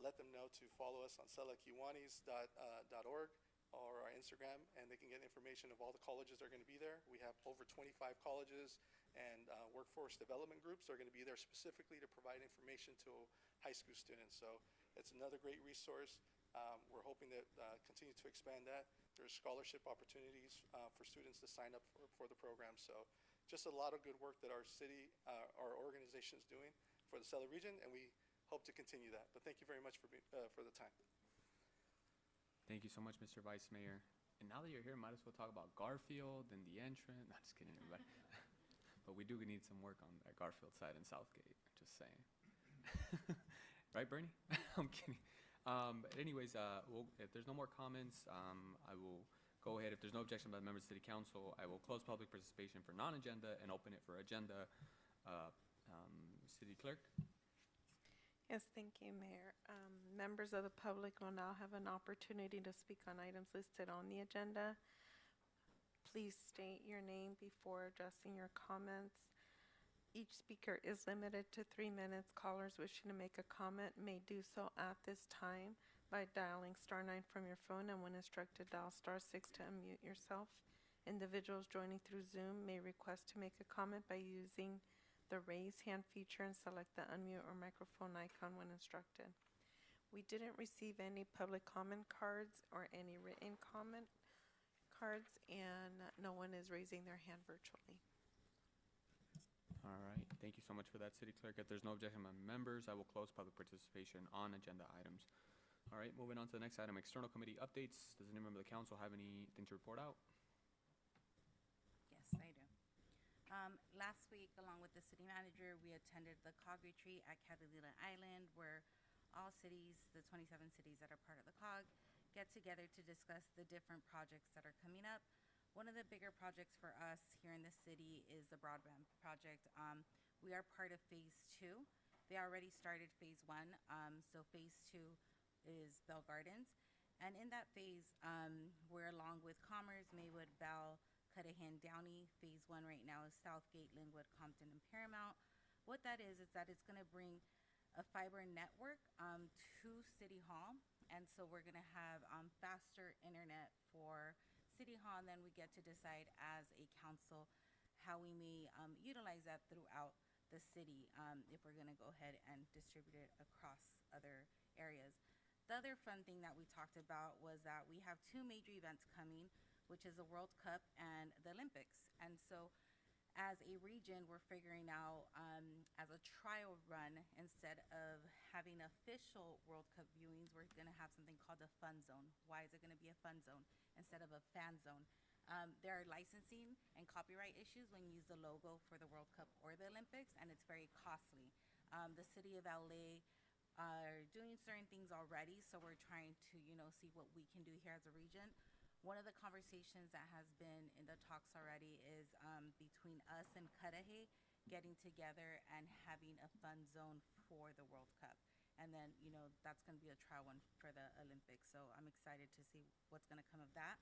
Q: let them know to follow us on selakiwanis.org or our Instagram, and they can get information of all the colleges that are going to be there. We have over 25 colleges and workforce development groups that are going to be there specifically to provide information to high school students. So it's another great resource. We're hoping to continue to expand that. There's scholarship opportunities for students to sign up for the program. So just a lot of good work that our city, our organization is doing for the Sela region, and we hope to continue that. But thank you very much for the time.
B: Thank you so much, Mr. Vice Mayor. And now that you're here, might as well talk about Garfield and the entrance. Not just kidding, everybody. But we do need some work on that Garfield side in Southgate. Just saying. Right, Bernie? I'm kidding. But anyways, if there's no more comments, I will go ahead. If there's no objection by the members of the City Council, I will close public participation for non-agenda and open it for agenda. City Clerk?
A: Yes, thank you, Mayor. Members of the public will now have an opportunity to speak on items listed on the agenda. Please state your name before addressing your comments. Each speaker is limited to 3 minutes. Callers wishing to make a comment may do so at this time by dialing *9 from your phone, and when instructed, dial *6 to unmute yourself. Individuals joining through Zoom may request to make a comment by using the raise hand feature and select the unmute or microphone icon when instructed. We didn't receive any public comment cards or any written comment cards, and no one is raising their hand virtually.
B: All right. Thank you so much for that, City Clerk. If there's no objection by members, I will close public participation on agenda items. All right, moving on to the next item, external committee updates. Does any member of the council have anything to report out?
K: Yes, I do. Last week, along with the city manager, we attended the COG retreat at Catalina Island, where all cities, the 27 cities that are part of the COG, get together to discuss the different projects that are coming up. One of the bigger projects for us here in the city is the broadband project. We are part of phase 2. They already started phase 1. So phase 2 is Bell Gardens. And in that phase, we're along with Commerce, Maywood, Bell, Cudahy, Downey. Phase 1 right now is Southgate, Linwood, Compton, and Paramount. What that is that it's going to bring a fiber network to City Hall. And so we're going to have faster internet for City Hall, and then we get to decide as a council how we may utilize that throughout the city if we're going to go ahead and distribute it across other areas. The other fun thing that we talked about was that we have 2 major events coming, which is the World Cup and the Olympics. And so as a region, we're figuring out as a trial run, instead of having official World Cup viewings, we're going to have something called a fun zone. Why is it going to be a fun zone instead of a fan zone? There are licensing and copyright issues when you use the logo for the World Cup or the Olympics, and it's very costly. The city of LA are doing certain things already, so we're trying to, see what we can do here as a region. One of the conversations that has been in the talks already is between us and Cudahy getting together and having a fun zone for the World Cup. And then, that's going to be a trial one for the Olympics. So I'm excited to see what's going to come of that.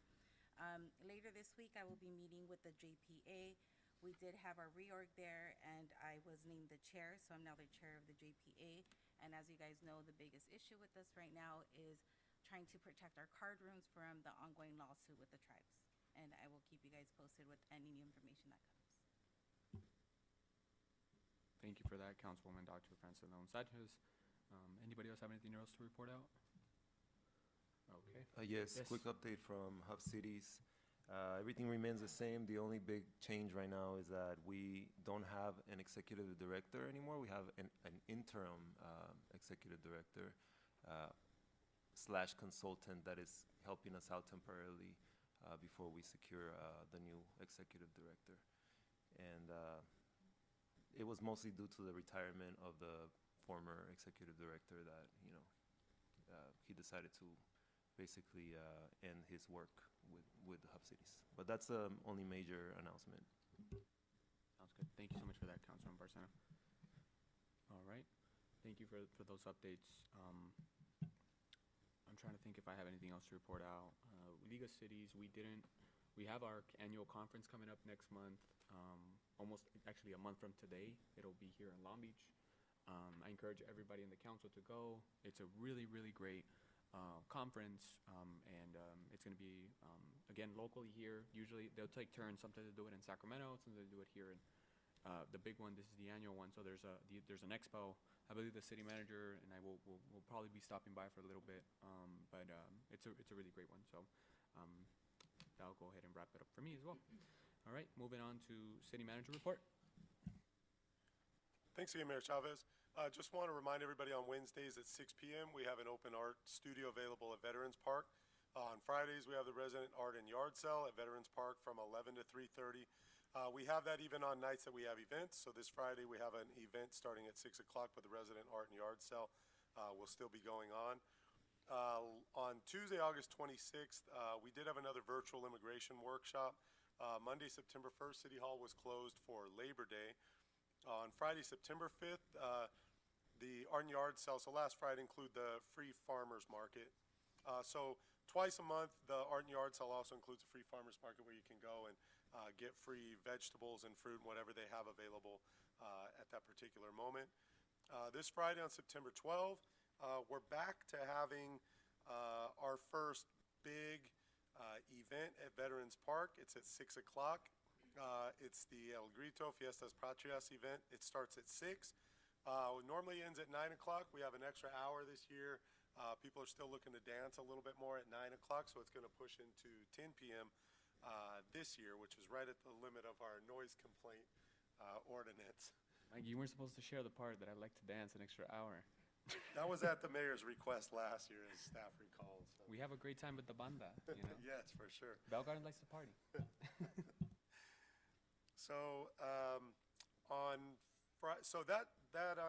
K: Later this week, I will be meeting with the JPA. We did have our reorg there, and I was named the chair, so I'm now the chair of the JPA. And as you guys know, the biggest issue with us right now is trying to protect our card rooms from the ongoing lawsuit with the tribes. And I will keep you guys posted with any new information that comes.
B: Thank you for that, Councilwoman Dr. Francilone Sanchez. Anybody else have anything else to report out? Okay.
J: Yes, quick update from Hub Cities. Everything remains the same. The only big change right now is that we don't have an executive director anymore. We have an interim executive director / consultant that is helping us out temporarily before we secure the new executive director. And it was mostly due to the retirement of the former executive director that, he decided to basically end his work with the Hub Cities. But that's the only major announcement.
B: Sounds good. Thank you so much for that, Councilman Barcena. All right. Thank you for those updates. I'm trying to think if I have anything else to report out. League of Cities, we have our annual conference coming up next month, almost actually a month from today. It'll be here in Long Beach. I encourage everybody in the council to go. It's a really, really great conference, and it's going to be, again, locally here. Usually they'll take turns. Sometimes they do it in Sacramento, sometimes they do it here in the big one. This is the annual one, so there's an expo. I believe the city manager and I will probably be stopping by for a little bit, but it's a really great one. So that'll go ahead and wrap it up for me as well. All right, moving on to city manager report.
G: Thanks again, Mayor Chavez. Just want to remind everybody on Wednesdays at 6 p.m. we have an open art studio available at Veterans Park. On Fridays we have the resident art and yard sale at Veterans Park from 11 to 3:30. We have that even on nights that we have events. So this Friday we have an event starting at 6 o'clock, but the resident art and yard sale will still be going on. On Tuesday, August 26th, we did have another virtual immigration workshop. Monday, September 1st, City Hall was closed for Labor Day. On Friday, September 5th, the art and yard sale, so last Friday, include the free farmers market. So twice a month, the art and yard sale also includes a free farmers market where you can go and get free vegetables and fruit and whatever they have available at that particular moment. This Friday on September 12th, we're back to having our first big event at Veterans Park. It's at 6 o'clock. It's the El Grito Fiestas Patrias event. It starts at 6. It normally ends at 9 o'clock. We have an extra hour this year. People are still looking to dance a little bit more at 9 o'clock, so it's going to push into 10 p.m. This year, which is right at the limit of our noise complaint ordinance.
B: Mike, you weren't supposed to share the part that I'd like to dance an extra hour.
G: That was at the mayor's request last year, as staff recalls. So.
B: We have a great time with the banda,
G: Yes, for sure.
B: Bell Garden likes to party.
G: So and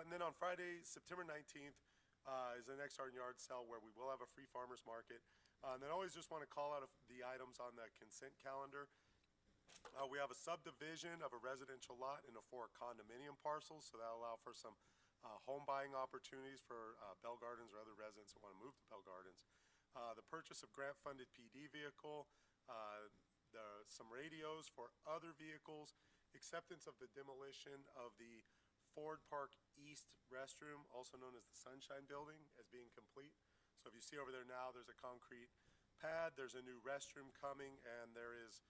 G: then on Friday, September 19th, is the next art and yard sale where we will have a free farmers market. And then I always just want to call out the items on the consent calendar. We have a subdivision of a residential lot into 4 condominium parcels, so that'll allow for some home buying opportunities for Bell Gardens or other residents who want to move to Bell Gardens. The purchase of grant-funded PD vehicle, some radios for other vehicles, acceptance of the demolition of the Ford Park East restroom, also known as the Sunshine Building, as being complete. So if you see over there now, there's a concrete pad, there's a new restroom coming, and there is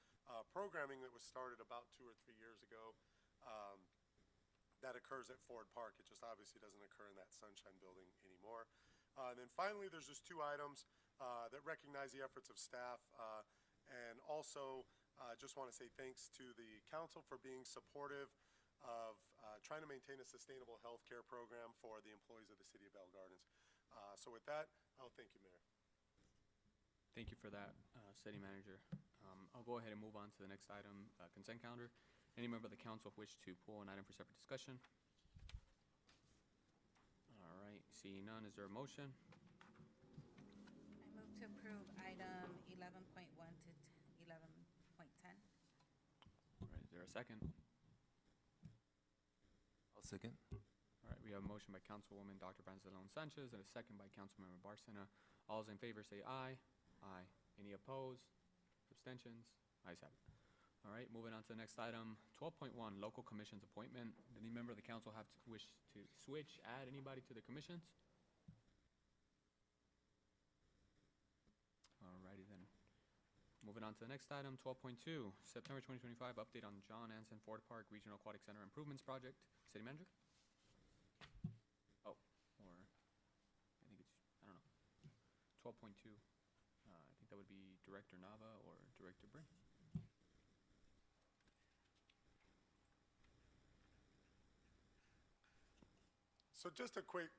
G: programming that was started about 2 or 3 years ago that occurs at Ford Park. It just obviously doesn't occur in that Sunshine Building anymore. And then finally, there's just 2 items that recognize the efforts of staff and also Just want to say thanks to the council for being supportive of trying to maintain a sustainable health care program for the employees of the City of Bell Gardens. So with that, I'll thank you, Mayor.
B: Thank you for that, City Manager. I'll go ahead and move on to the next item, consent calendar. Any member of the council wish to pull an item for separate discussion? All right, seeing none, is there a motion?
K: I move to approve item 11.1 to 11.10.
B: All right, is there a second?
J: I'll second.
B: All right, we have a motion by Councilwoman Dr. Francelon Sanchez and a second by Councilmember Barcena. All those in favor say aye. Aye. Any opposed? Abstentions? Ayes have it. All right, moving on to the next item, 12.1, local commissions appointment. Did any member of the council wish to switch, add anybody to the commissions? All righty then. Moving on to the next item, 12.2, September 2025, update on John Anson Ford Park Regional Aquatic Center Improvements Project. City Manager? Oh, or I think it's, I don't know. 12.2, I think that would be Director Nava or Director Bray.
G: So just a quick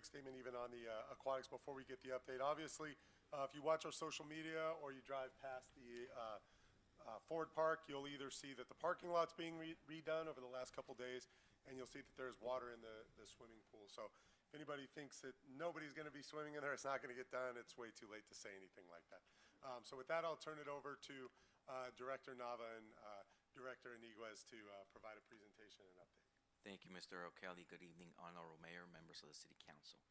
G: statement even on the aquatics before we get the update. Obviously, if you watch our social media or you drive past the Ford Park, you'll either see that the parking lot's being redone over the last couple days, and you'll see that there's water in the swimming pool. So if anybody thinks that nobody's going to be swimming in there, it's not going to get done, it's way too late to say anything like that. So with that, I'll turn it over to Director Nava and Director Iniguez to provide a presentation and update.
R: Thank you, Mr. O'Kelly. Good evening, Honorable Mayor, members of the City Council.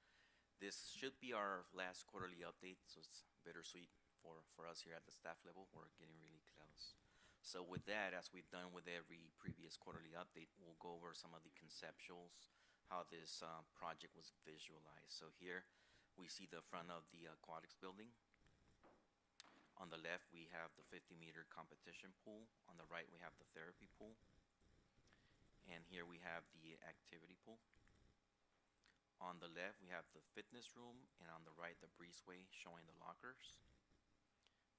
R: This should be our last quarterly update, so it's bittersweet for us here at the staff level. We're getting really close. So with that, as we've done with every previous quarterly update, we'll go over some of the conceptuals, how this project was visualized. So here we see the front of the aquatics building. On the left, we have the 50-meter competition pool. On the right, we have the therapy pool. And here we have the activity pool. On the left, we have the fitness room, and on the right, the breezeway showing the lockers.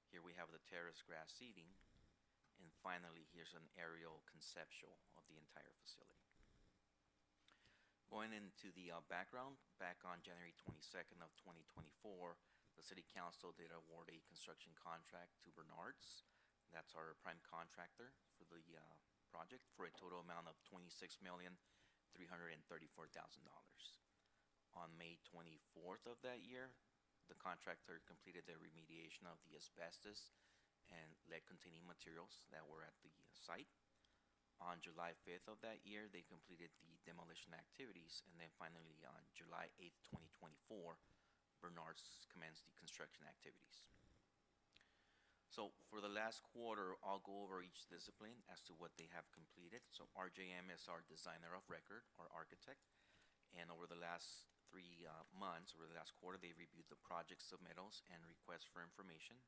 R: Here we have the terrace grass seating, and finally, here's an aerial conceptual of the entire facility. Going into the background, back on January 22nd of 2024, the City Council did award a construction contract to Bernard's. That's our prime contractor for the project for a total amount of $26,334,000. On May 24th of that year, the contractor completed the remediation of the asbestos and lead-containing materials that were at the site. On July 5th of that year, they completed the demolition activities, and then finally on July 8th, 2024, Bernard's commenced the construction activities. So for the last quarter, I'll go over each discipline as to what they have completed. So RJM is our designer of record, or architect. And over the last 3 months, over the last quarter, they reviewed the project submittals and requests for information.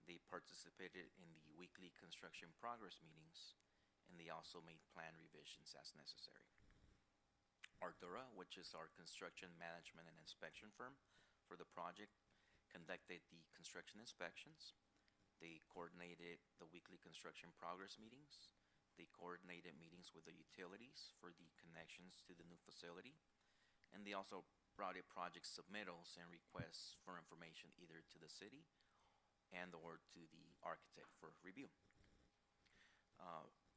R: They participated in the weekly construction progress meetings, and they also made plan revisions as necessary. Ardura, which is our construction management and inspection firm for the project, conducted the construction inspections. They coordinated the weekly construction progress meetings. They coordinated meetings with the utilities for the connections to the new facility. And they also brought in project submittals and requests for information either to the city and or to the architect for review.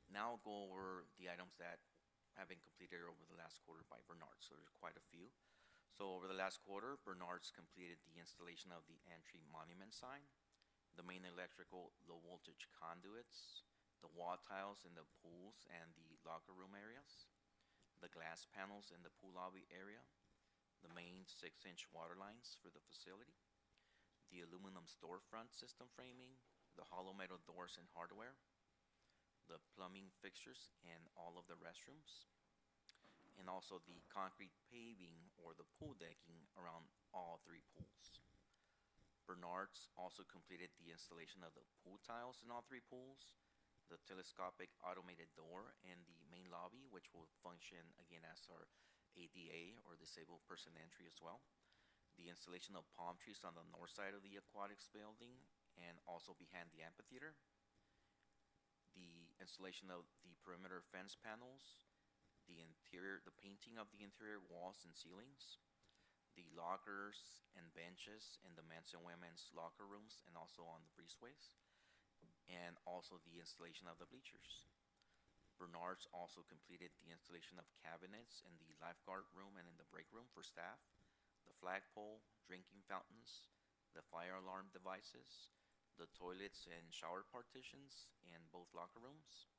R: Now I'll go over the items that have been completed over the last quarter by Bernard. So there's quite a few. So over the last quarter, Bernard's completed the installation of the entry monument sign, the main electrical low voltage conduits, the wall tiles in the pools and the locker room areas, the glass panels in the pool lobby area, the main 6-inch water lines for the facility, the aluminum storefront system framing, the hollow metal doors and hardware, the plumbing fixtures in all of the restrooms, and also the concrete paving or the pool decking around all 3 pools. Bernard's also completed the installation of the pool tiles in all 3 pools, the telescopic automated door in the main lobby, which will function again as our ADA or disabled person entry as well, the installation of palm trees on the north side of the aquatics building and also behind the amphitheater, the installation of the perimeter fence panels, the painting of the interior walls and ceilings, the lockers and benches in the men's and women's locker rooms and also on the breezeways, and also the installation of the bleachers. Bernard's also completed the installation of cabinets in the lifeguard room and in the break room for staff, the flagpole, drinking fountains, the fire alarm devices, the toilets and shower partitions in both locker rooms,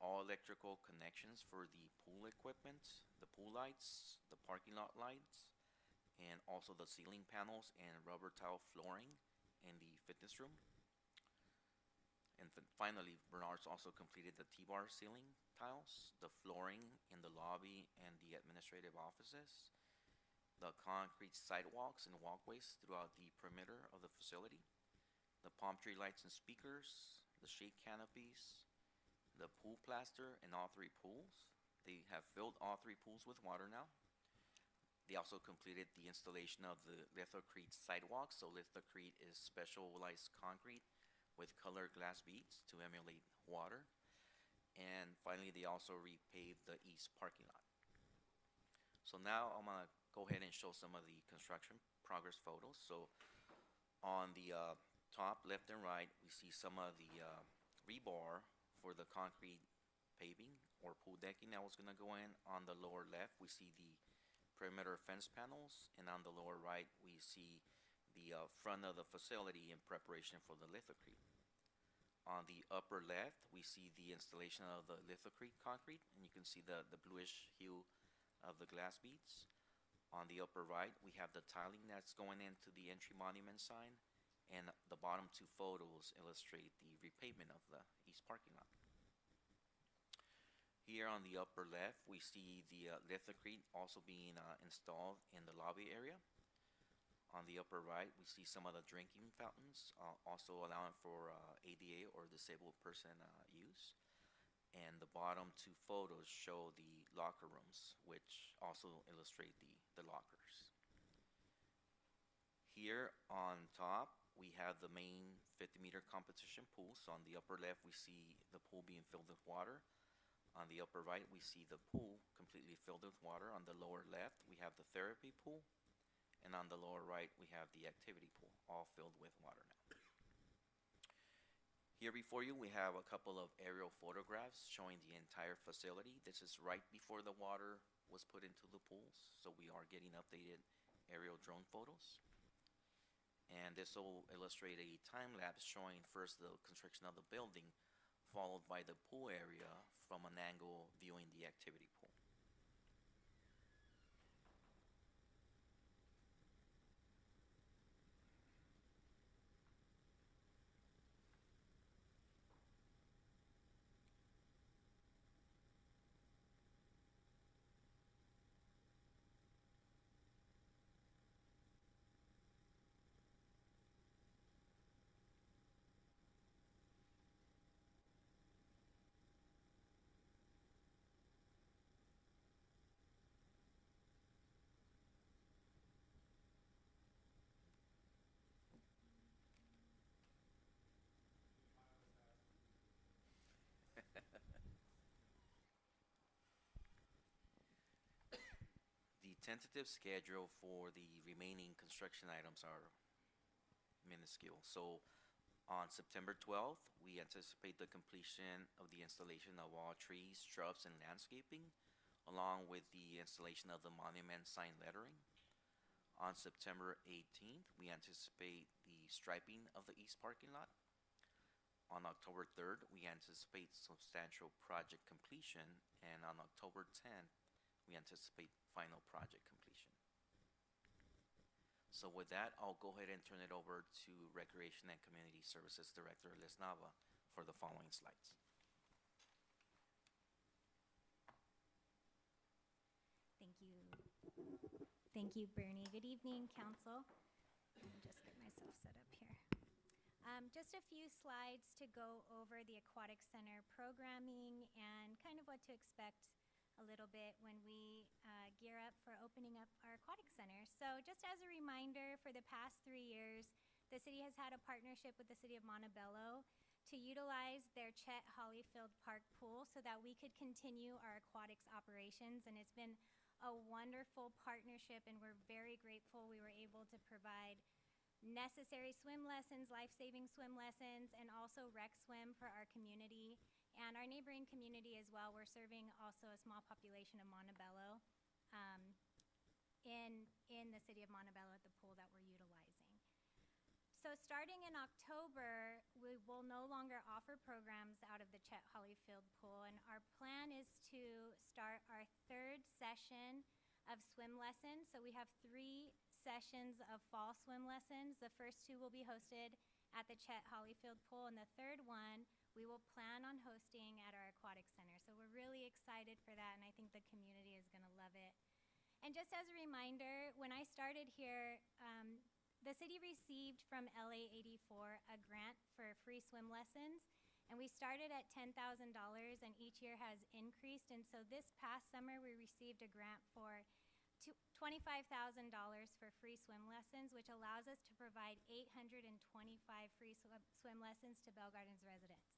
R: all electrical connections for the pool equipment, the pool lights, the parking lot lights, and also the ceiling panels and rubber tile flooring in the fitness room. And finally, Bernard's also completed the T-bar ceiling tiles, the flooring in the lobby and the administrative offices, the concrete sidewalks and walkways throughout the perimeter of the facility, the palm tree lights and speakers, the shade canopies, the pool plaster in all three pools. They have filled all three pools with water now. They also completed the installation of the lithocrete sidewalks. So lithocrete is specialized concrete with colored glass beads to emulate water. And finally, they also repaved the east parking lot. So now I'm gonna go ahead and show some of the construction progress photos. So on the top left and right, we see some of the rebar for the concrete paving or pool decking that was going to go in. On the lower left, we see the perimeter fence panels, and on the lower right, we see the front of the facility in preparation for the lithocrete. On the upper left, we see the installation of the lithocrete concrete, and you can see the bluish hue of the glass beads. On the upper right, we have the tiling that's going into the entry monument sign, and the bottom two photos illustrate the repavement of the east parking lot. Here on the upper left, we see the lithocrete also being installed in the lobby area. On the upper right, we see some of the drinking fountains, also allowing for ADA or disabled person use. And the bottom two photos show the locker rooms, which also illustrate the lockers. Here on top, we have the main 50-meter competition pool. So on the upper left, we see the pool being filled with water. On the upper right, we see the pool completely filled with water. On the lower left, we have the therapy pool. And on the lower right, we have the activity pool, all filled with water now. Here before you, we have a couple of aerial photographs showing the entire facility. This is right before the water was put into the pools, so we are getting updated aerial drone photos. And this will illustrate a time lapse showing first the construction of the building, followed by the pool area from an angle viewing the activity pool. The tentative schedule for the remaining construction items are minuscule. So on September 12th, we anticipate the completion of the installation of all trees, shrubs, and landscaping, along with the installation of the monument sign lettering. On September 18th, we anticipate the striping of the east parking lot. On October 3rd, we anticipate substantial project completion, and on October 10th, we anticipate final project completion. So with that, I'll go ahead and turn it over to Recreation and Community Services Director Liz Nava for the following slides.
S: Thank you. Thank you, Bernie. Good evening, Council. Let me just get myself set up here. Just a few slides to go over the Aquatic Center programming and kind of what to expect a little bit when we gear up for opening up our Aquatic Center. So just as a reminder, for the past 3 years, the city has had a partnership with the City of Montebello to utilize their Chet Hollyfield Park pool so that we could continue our aquatics operations. And it's been a wonderful partnership, and we're very grateful we were able to provide necessary swim lessons, life-saving swim lessons, and also rec swim for our community and our neighboring community as well. We're serving also a small population of Montebello in the city of Montebello at the pool that we're utilizing. So starting in October, we will no longer offer programs out of the Chet Hollyfield pool, and our plan is to start our third session of swim lessons. So we have 3 sessions of fall swim lessons. The first 2 will be hosted at the Chet Hollyfield pool, and the third one we will plan on hosting at our aquatic center. So we're really excited for that, and I think the community is going to love it. And just as a reminder, when I started here, the city received from LA 84 a grant for free swim lessons, and we started at $10,000, and each year has increased. And so this past summer, we received a grant for $25,000 for free swim lessons, which allows us to provide 825 free swim lessons to Bell Gardens residents.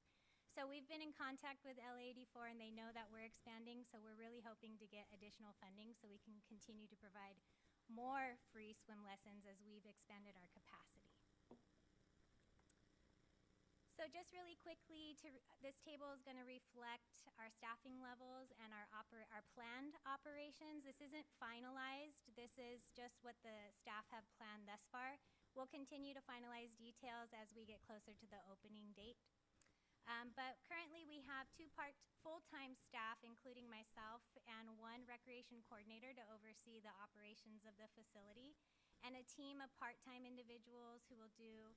S: So we've been in contact with LA 84, and they know that we're expanding, so we're really hoping to get additional funding so we can continue to provide more free swim lessons as we've expanded our capacity. So just really quickly, this table is going to reflect our staffing levels and our planned operations. This isn't finalized. This is just what the staff have planned thus far. We'll continue to finalize details as we get closer to the opening date. But currently we have 2 full-time staff, including myself, and 1 recreation coordinator to oversee the operations of the facility, and a team of part-time individuals who will do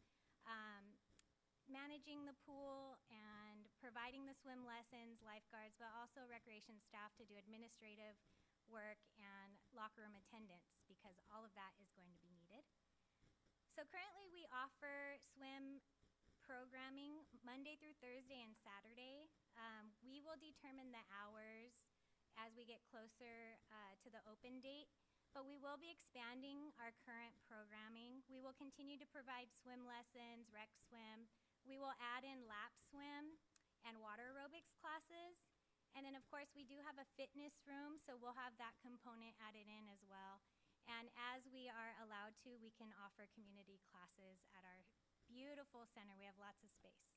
S: managing the pool and providing the swim lessons, lifeguards, but also recreation staff to do administrative work and locker room attendance, because all of that is going to be needed. So currently we offer swim programming Monday through Thursday and Saturday. We will determine the hours as we get closer to the open date, but we will be expanding our current programming. We will continue to provide swim lessons, rec swim. We will add in lap swim and water aerobics classes. And then of course we do have a fitness room, so we'll have that component added in as well. And as we are allowed to, we can offer community classes at our beautiful center. We have lots of space.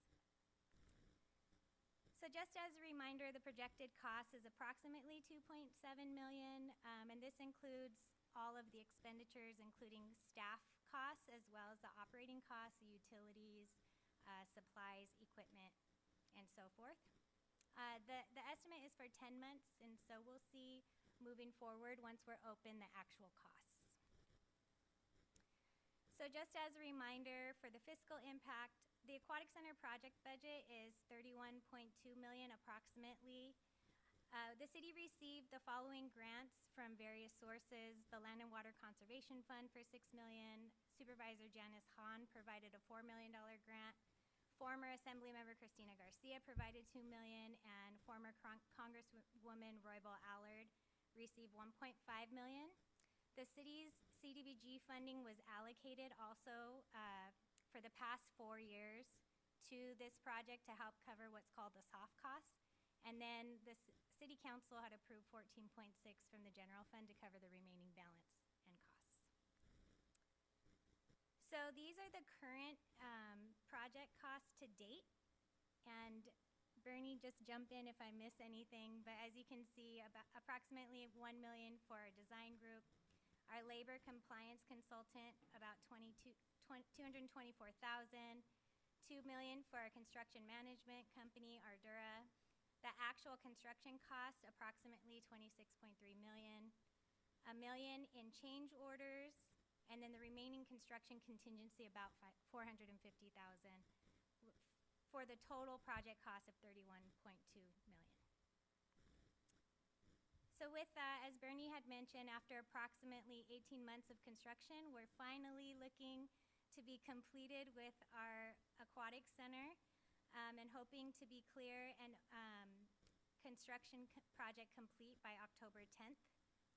S: So just as a reminder, the projected cost is approximately $2.7 million, and this includes all of the expenditures, including staff costs, as well as the operating costs, the utilities, supplies, equipment, and so forth. The estimate is for 10 months, and so we'll see moving forward once we're open the actual costs. So just as a reminder for the fiscal impact, the Aquatic Center project budget is $31.2 million approximately. The city received the following grants from various sources: the Land and Water Conservation Fund for $6 million. Supervisor Janice Hahn provided a $4 million grant. Former Assemblymember Christina Garcia provided $2 million, and former Congresswoman Roybal Allard received $1.5 million. The city's CDBG funding was allocated also for the past 4 years to this project to help cover what's called the soft costs. And then the city council had approved 14.6 from the general fund to cover the remaining balance and costs. So these are the current project costs to date. And Bernie, just jump in if I miss anything. But as you can see, about approximately $1 million for our design group. Our labor compliance consultant, about $224,000. $2 million for our construction management company, Ardura. The actual construction cost, approximately $26.3 million. $1 million in change orders, and then the remaining construction contingency, about $450,000, for the total project cost of $31.2 million. So with that, as Bernie had mentioned, after approximately 18 months of construction, we're finally looking to be completed with our aquatic center, and hoping to be clear and construction project complete by October 10th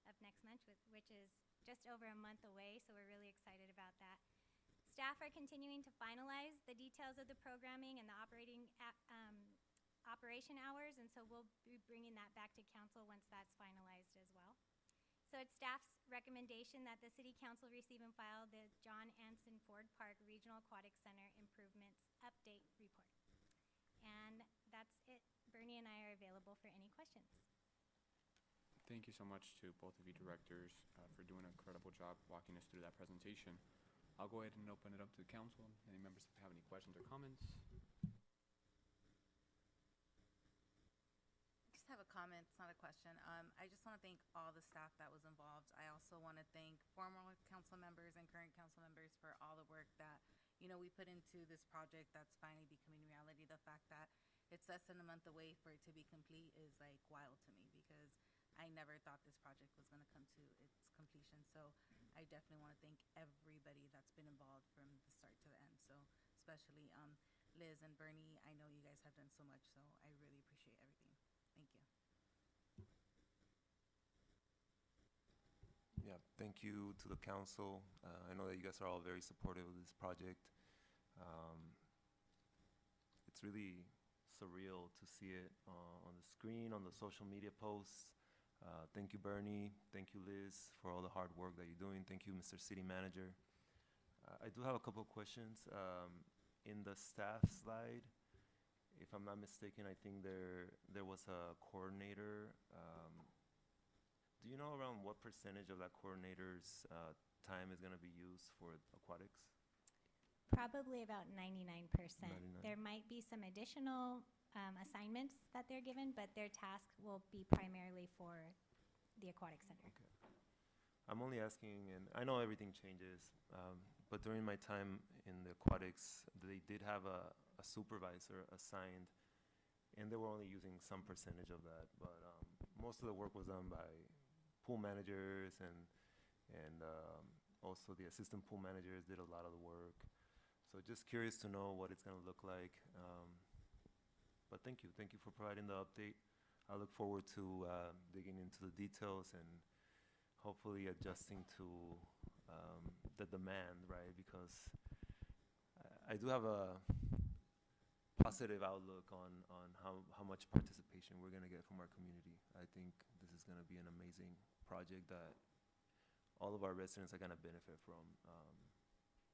S: of next month, which is just over a month away, so we're really excited about that. Staff Staff are continuing to finalize the details of the programming and the operation hours, and so we'll be bringing that back to council once that's finalized as well. So it's staff's recommendation that the City Council receive and file the John Anson Ford Park Regional Aquatic Center Improvements Update Report. And that's it. Bernie and I are available for any questions.
B: Thank you so much to both of you directors for doing an incredible job walking us through that presentation. I'll go ahead and open it up to the council. Any members that have any questions or comments?
K: Just have a comment, it's not a question. I just want to thank all the staff that was involved. I also want to thank former council members and current council members for all the work that, you know, we put into this project that's finally becoming reality. The fact that it's less than a month away for it to be complete is like wild to me, because I never thought this project was going to come to its completion. So I definitely want to thank everybody that's been involved from the start to the end. So especially Liz and Bernie, I know you guys have done so much, so I really appreciate everything. Thank you.
J: Yeah, thank you to the council. I know that you guys are all very supportive of this project. It's really surreal to see it on the screen, on the social media posts. Thank you, Bernie. Thank you, Liz, for all the hard work that you're doing. Thank you, Mr. City Manager. I do have a couple of questions. In the staff slide, if I'm not mistaken, I think there was a coordinator. Do you know around what percentage of that coordinator's time is going to be used for aquatics?
S: Probably about 99%.
J: 99.
S: There might be some additional assignments that they're given, but their task will be primarily for the aquatic center.
J: Okay. I'm only asking, and I know everything changes, but during my time in the aquatics, they did have a supervisor assigned, and they were only using some percentage of that. But most of the work was done by pool managers, and also the assistant pool managers did a lot of the work. So just curious to know what it's going to look like. But thank you for providing the update. I look forward to digging into the details and hopefully adjusting to the demand, right? Because I do have a positive outlook on how much participation we're going to get from our community. I think this is going to be an amazing project that all of our residents are going to benefit from.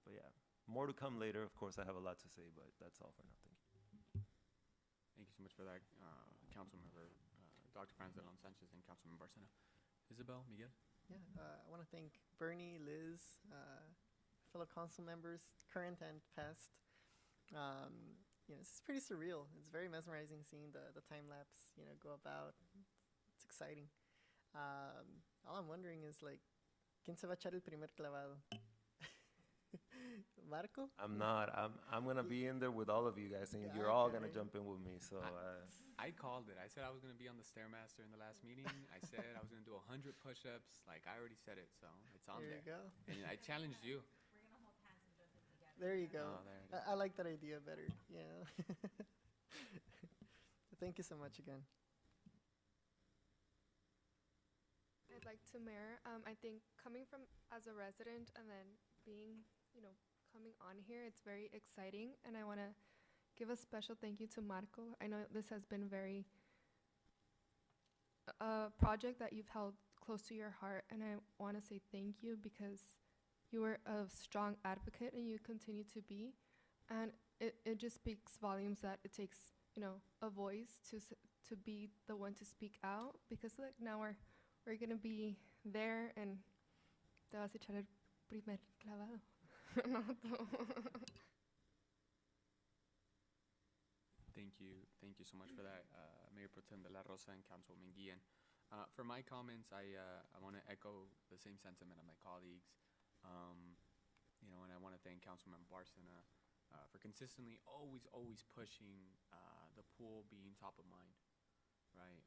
J: But yeah, more to come later. Of course, I have a lot to say, but that's all for now. Thank you.
B: Thank you so much for that, Councilmember Dr. Franzelon Sanchez and Councilmember Barcena. Isabel, Miguel?
H: Yeah, I want to thank Bernie, Liz, fellow council members, current and past. This is pretty surreal. It's very mesmerizing seeing the time lapse, go about. It's exciting. All I'm wondering is, ¿quién se va a echar el primer clavado? Marco?
J: I'm not. I'm going to be in there with all of you guys, and you're all going to jump in with me. So
B: I called it. I said I was going to be on the Stairmaster in the last meeting. I said I was going to do 100 push-ups. I already said it, so it's on there.
H: There you go.
B: And I challenged you.
K: We're going to hold hands and jump in together.
H: There you go.
B: Oh, there it is.
H: I like that idea better. Yeah. Thank you so much again.
F: I'd like to, Mayor, I think coming from as a resident and then being, coming on here, it's very exciting, and I want to give a special thank you to Marco. I know this has been a project that you've held close to your heart, and I want to say thank you because you were a strong advocate, and you continue to be, and it just speaks volumes that it takes, a voice to be the one to speak out, because now we're going to be there, and te vas a echar el primer clavado. No,
B: Thank you so much for that, Mayor Pro Tem de la Rosa and Councilwoman Guillen. For my comments, I want to echo the same sentiment of my colleagues, and I want to thank Councilmember Barcena for consistently always pushing the pool being top of mind, right?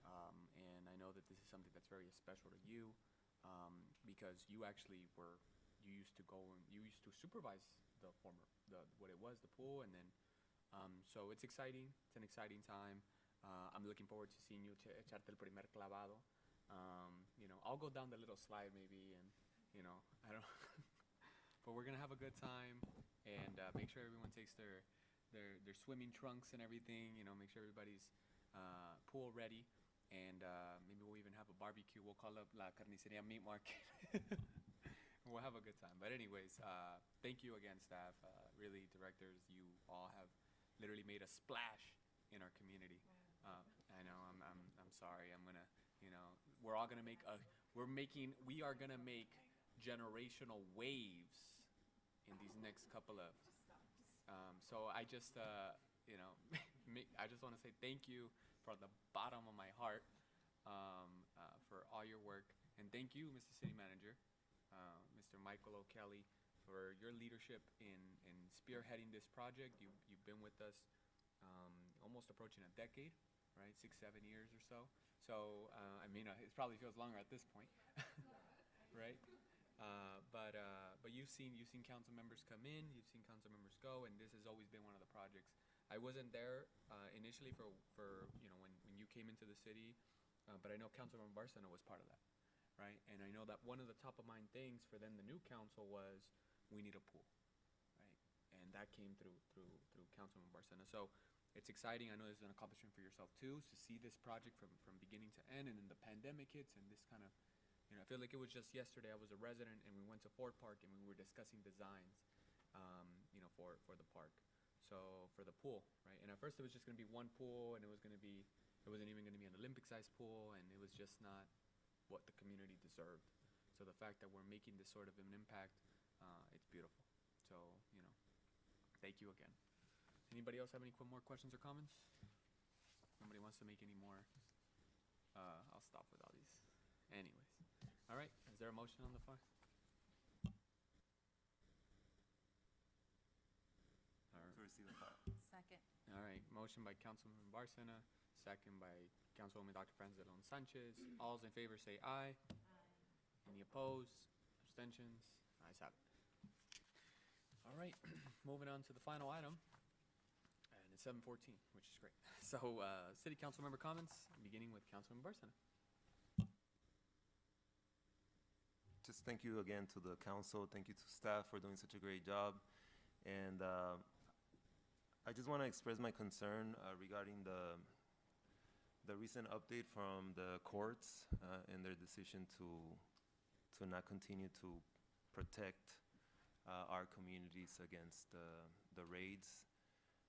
B: And I know that this is something that's very special to you, because you actually used to supervise what it was, the pool, and then so it's exciting. It's an exciting time. I'm looking forward to seeing you echarte el primer clavado. I'll go down the little slide maybe, and I don't but we're gonna have a good time, and make sure everyone takes their swimming trunks and everything. Make sure everybody's pool ready, and maybe we'll even have a barbecue. We'll call up La Carniceria Meat Market. We'll have a good time. But anyways, thank you again, staff. Really, directors, you all have literally made a splash in our community. I know. I'm sorry. I'm gonna. We're all gonna make a. We are gonna make generational waves in these next couple of. So I just, I just want to say thank you from the bottom of my heart for all your work, and thank you, Mr. City Manager, Mr. Michael O'Kelly, for your leadership in spearheading this project. You've been with us almost approaching a decade, right? 6, 7 years or so. So it probably feels longer at this point, right? But you've seen council members come in, you've seen council members go, and this has always been one of the projects. I wasn't there initially for when you came into the city, but I know Councilmember Barcena was part of that, right? And I know that one of the top of mind things for then the new council was we need a pool, right? And that came through Councilmember Barcena. So it's exciting. I know this is an accomplishment for yourself too, to see this project from beginning to end, and then the pandemic hits, and this kind of. I feel like it was just yesterday. I was a resident, and we went to Ford Park, and we were discussing designs, for the park. So for the pool, right? And at first, it was just going to be one pool, and it wasn't even going to be an Olympic-sized pool, and it was just not what the community deserved. So the fact that we're making this sort of an impact, it's beautiful. So thank you again. Anybody else have any more questions or comments? Nobody wants to make any more? I'll stop with all these. Anyways. All right, is there a motion on the floor?
J: To receive the file.
K: Second.
B: All right, motion by Councilman Barcena, second by Councilwoman Dr. Francis Delon Sanchez. All those in favor say aye. Any opposed? Abstentions? Ayes have it. All right, moving on to the final item, and it's 7:14, which is great. So, City Council member comments, beginning with Councilman Barcena.
J: Just thank you again to the council. Thank you to staff for doing such a great job. And I just want to express my concern regarding the recent update from the courts and their decision to not continue to protect our communities against the raids.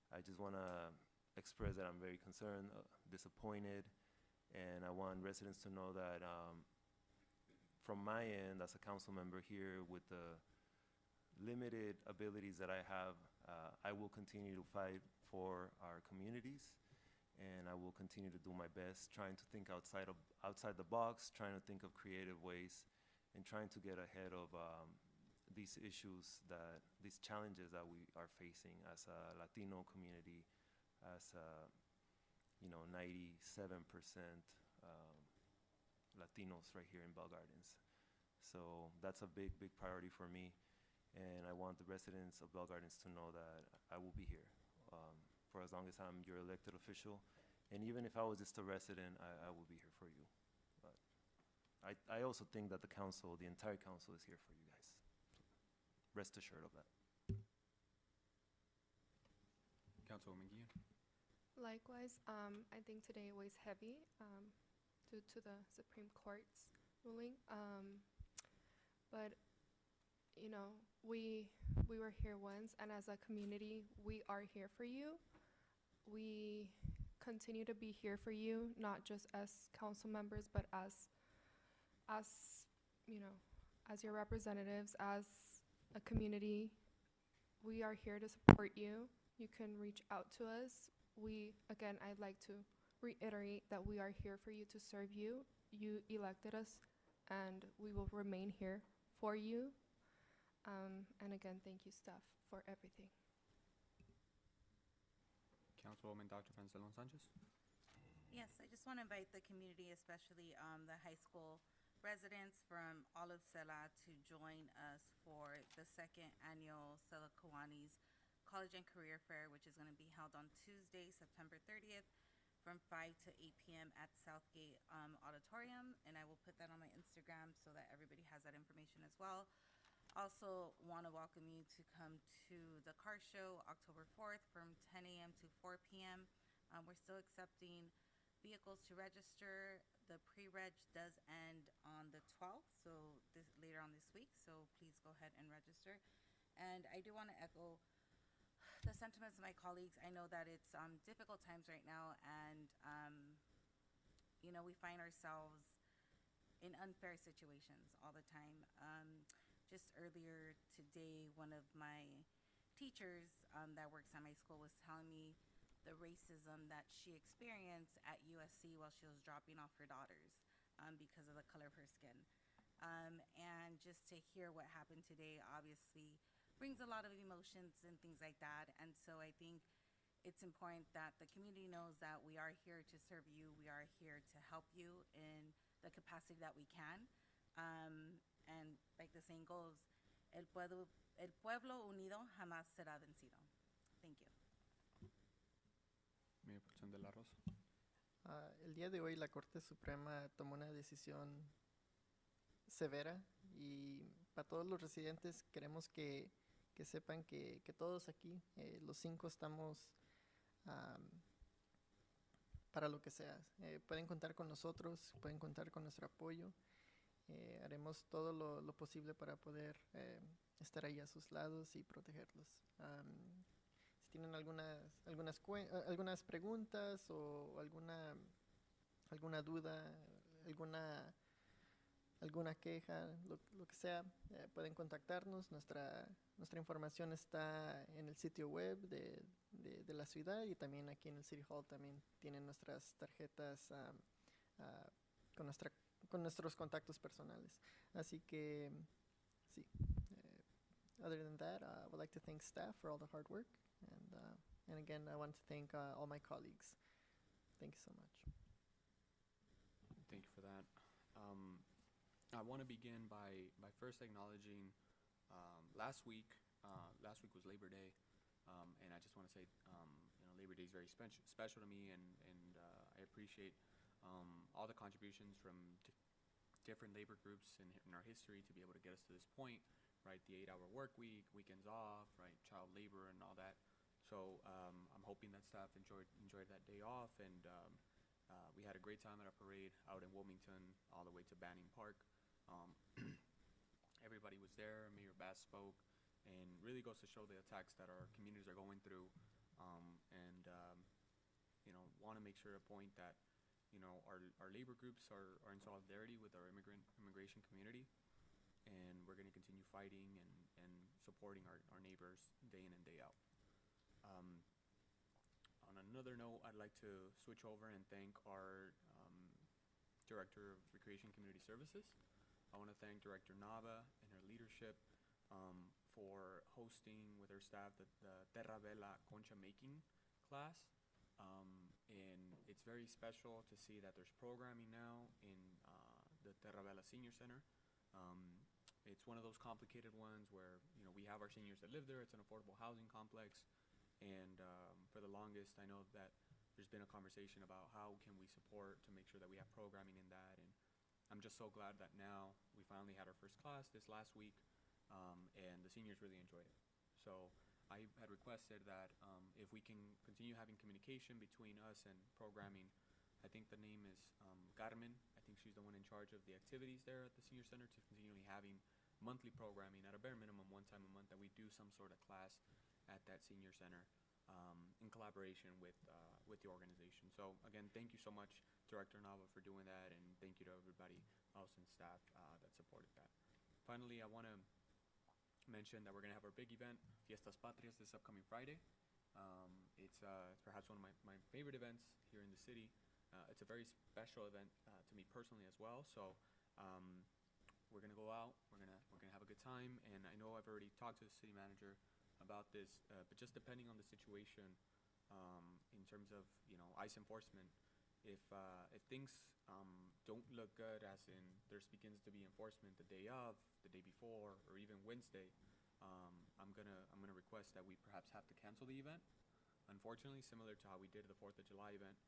J: I just want to express that I'm very concerned, disappointed, and I want residents to know that from my end as a council member here, with the limited abilities that I have, I will continue to fight for our communities, and I will continue to do my best, trying to think outside the box, trying to think of creative ways, and trying to get ahead of these issues, these challenges that we are facing as a Latino community, as 97% Latinos right here in Bell Gardens. So that's a big priority for me, and I want the residents of Bell Gardens to know that I will be here for as long as I'm your elected official, and even if I was just a resident, I will be here for you. But I also think that the council, the entire council, is here for you guys. So rest assured of that.
B: Councilwoman Guillen.
F: Likewise, I think today weighs heavy due to the Supreme Court's ruling. But we were here once, and as a community, we are here for you. We continue to be here for you, not just as council members, but as your representatives, as a community. We are here to support you. You can reach out to us. I'd like to reiterate that we are here for you, to serve you. You elected us, and we will remain here for you. And again, thank you, staff, for everything.
B: Councilwoman Dr. Francis Delon Sanchez.
K: Yes, I just want to invite the community, especially the high school residents from all of Sela, to join us for the second annual Sela Kiwanis College and Career Fair, which is going to be held on Tuesday, September 30th from 5 to 8 p.m. at Southgate Auditorium, and I will put that on my Instagram so that everybody has that information as well. Also want to welcome you to come to the car show October 4th from 10 a.m. to 4 p.m. We're still accepting vehicles to register. The pre-reg does end on the 12th, so later on this week, so please go ahead and register. And I do want to echo the sentiments of my colleagues. I know that it's difficult times right now, and we find ourselves in unfair situations all the time. Just earlier today, one of my teachers that works at my school was telling me the racism that she experienced at USC while she was dropping off her daughters because of the color of her skin. And just to hear what happened today obviously brings a lot of emotions and things like that. And so I think it's important that the community knows that we are here to serve you. We are here to help you in the capacity that we can. And like the saying goes, el pueblo unido jamás será vencido. Thank you.
B: Mayor Pro Tem de la Rosa.
H: El día de hoy la Corte Suprema tomó una decisión severa y para todos los residentes queremos que sepan que todos aquí, los 5 estamos para lo que sea. Pueden contar con nosotros, pueden contar con nuestro apoyo. Haremos todo lo posible para poder estar ahí a sus lados y protegerlos. Si tienen algunas preguntas o alguna duda, alguna queja, lo que sea, pueden contactarnos. Nuestra información está en el sitio web de la ciudad, y también aquí en el City Hall también tienen nuestras tarjetas con nuestros contactos personales. Así que, sí. Other than that, I would like to thank staff for all the hard work. And again, I want to thank all my colleagues. Thank you so much.
B: Thank you for that. I want to begin by first acknowledging last week was Labor Day, and I just want to say, Labor Day is very special to me, and I appreciate all the contributions from different labor groups in our history to be able to get us to this point, right? The 8-hour work week, weekends off, right? Child labor and all that. So I'm hoping that staff enjoyed that day off, and we had a great time at our parade out in Wilmington all the way to Banning Park. Everybody was there. Mayor Bass spoke, and really goes to show the attacks that our communities are going through, and want to make sure to point that our labor groups are in solidarity with our immigration community, and we're going to continue fighting and supporting our neighbors day in and day out. On another note, I'd like to switch over and thank our Director of Recreation Community Services. I want to thank Director Nava and her leadership for hosting with her staff the Terra Bella Concha making class. And it's very special to see that there's programming now in the Terra Bella Senior Center. It's one of those complicated ones where we have our seniors that live there. It's an affordable housing complex, and for the longest, I know that there's been a conversation about how can we support to make sure that we have programming in that. And I'm just so glad that now we finally had our first class this last week, and the seniors really enjoyed it. So I had requested that if we can continue having communication between us and programming. I think the name is Carmen. I think she's the one in charge of the activities there at the senior center, to continually having monthly programming at a bare minimum, one time a month, that we do some sort of class at that senior center in collaboration with the organization. So again, thank you so much, Director Nava, for doing that, and thank you to everybody else in staff that supported that. Finally, I want to mention that we're going to have our big event, Fiestas Patrias, this upcoming Friday. It's perhaps one of my favorite events here in the city. It's a very special event to me personally as well. So we're going to go out, we're going to have a good time, and I know I've already talked to the city manager about this, but just depending on the situation in terms of ICE enforcement, if things don't look good, as in there begins to be enforcement the day of, the day before, or even Wednesday, I'm gonna request that we perhaps have to cancel the event. Unfortunately, similar to how we did the 4th of July event,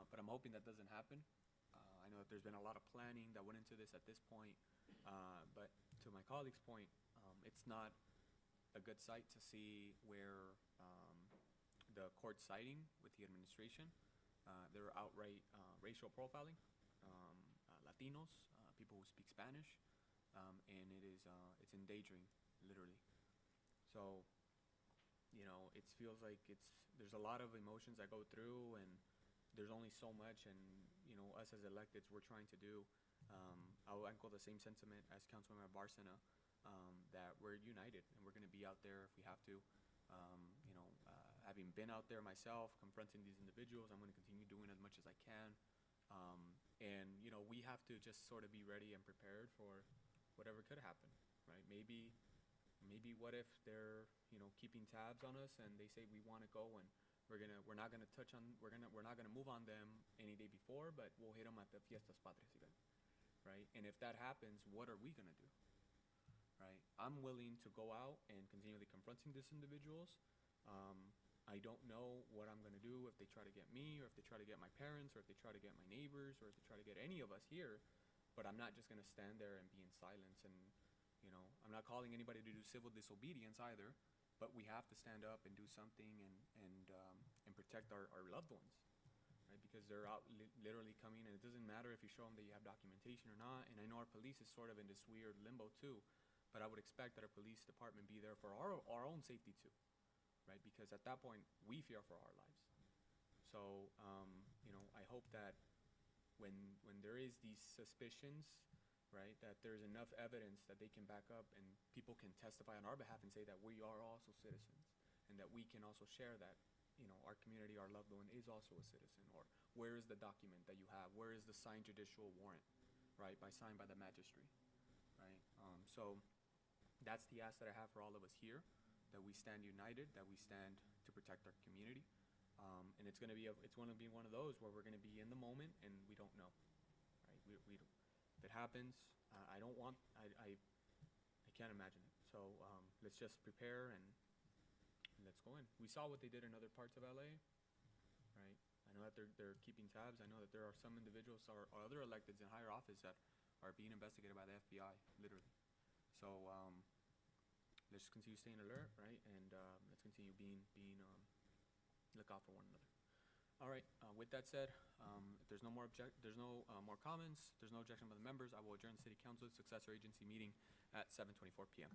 B: but I'm hoping that doesn't happen. I know that there's been a lot of planning that went into this at this point, but to my colleague's point, it's not a good sight to see where the court siding with the administration. There are outright racial profiling, Latinos, people who speak Spanish, and it's endangering, literally. So, it feels like there's a lot of emotions that go through, and there's only so much, and us as electeds, we're trying to do. I'll echo the same sentiment as Councilmember Barcena, that we're united and we're going to be out there if we have to. Having been out there myself, confronting these individuals, I'm going to continue doing as much as I can. And we have to just sort of be ready and prepared for whatever could happen, right? Maybe what if they're keeping tabs on us and they say we want to go and we're not gonna move on them any day before, but we'll hit them at the Fiestas Patrias again, right? And if that happens, what are we gonna do, right? I'm willing to go out and continually confronting these individuals. I don't know what I'm gonna do if they try to get me, or if they try to get my parents, or if they try to get my neighbors, or if they try to get any of us here. But I'm not just gonna stand there and be in silence. And I'm not calling anybody to do civil disobedience either. But we have to stand up and do something and protect our loved ones, right? Because they're out literally coming, and it doesn't matter if you show them that you have documentation or not. And I know our police is sort of in this weird limbo too, but I would expect that our police department be there for our own safety too, right? Because at that point, we fear for our lives. So, I hope that when there is these suspicions, right, that there's enough evidence that they can back up and people can testify on our behalf and say that we are also citizens, and that we can also share that, our community, our loved one is also a citizen. Or where is the document that you have? Where is the signed judicial warrant, right, signed by the magistrate, right? So that's the ask that I have for all of us here, that we stand united, that we stand to protect our community. And it's going to be one of those where we're going to be in the moment and we don't know, right? If it happens, I can't imagine it. So let's just prepare and let's go in. We saw what they did in other parts of LA, right? I know that they're keeping tabs. I know that there are some individuals or other electeds in higher office that are being investigated by the FBI, literally. So let's continue staying alert, right? And let's continue being look out for one another. All right. With that said, if there's no more more comments, there's no objection by the members, I will adjourn the City Council successor agency meeting at 7:24 p.m.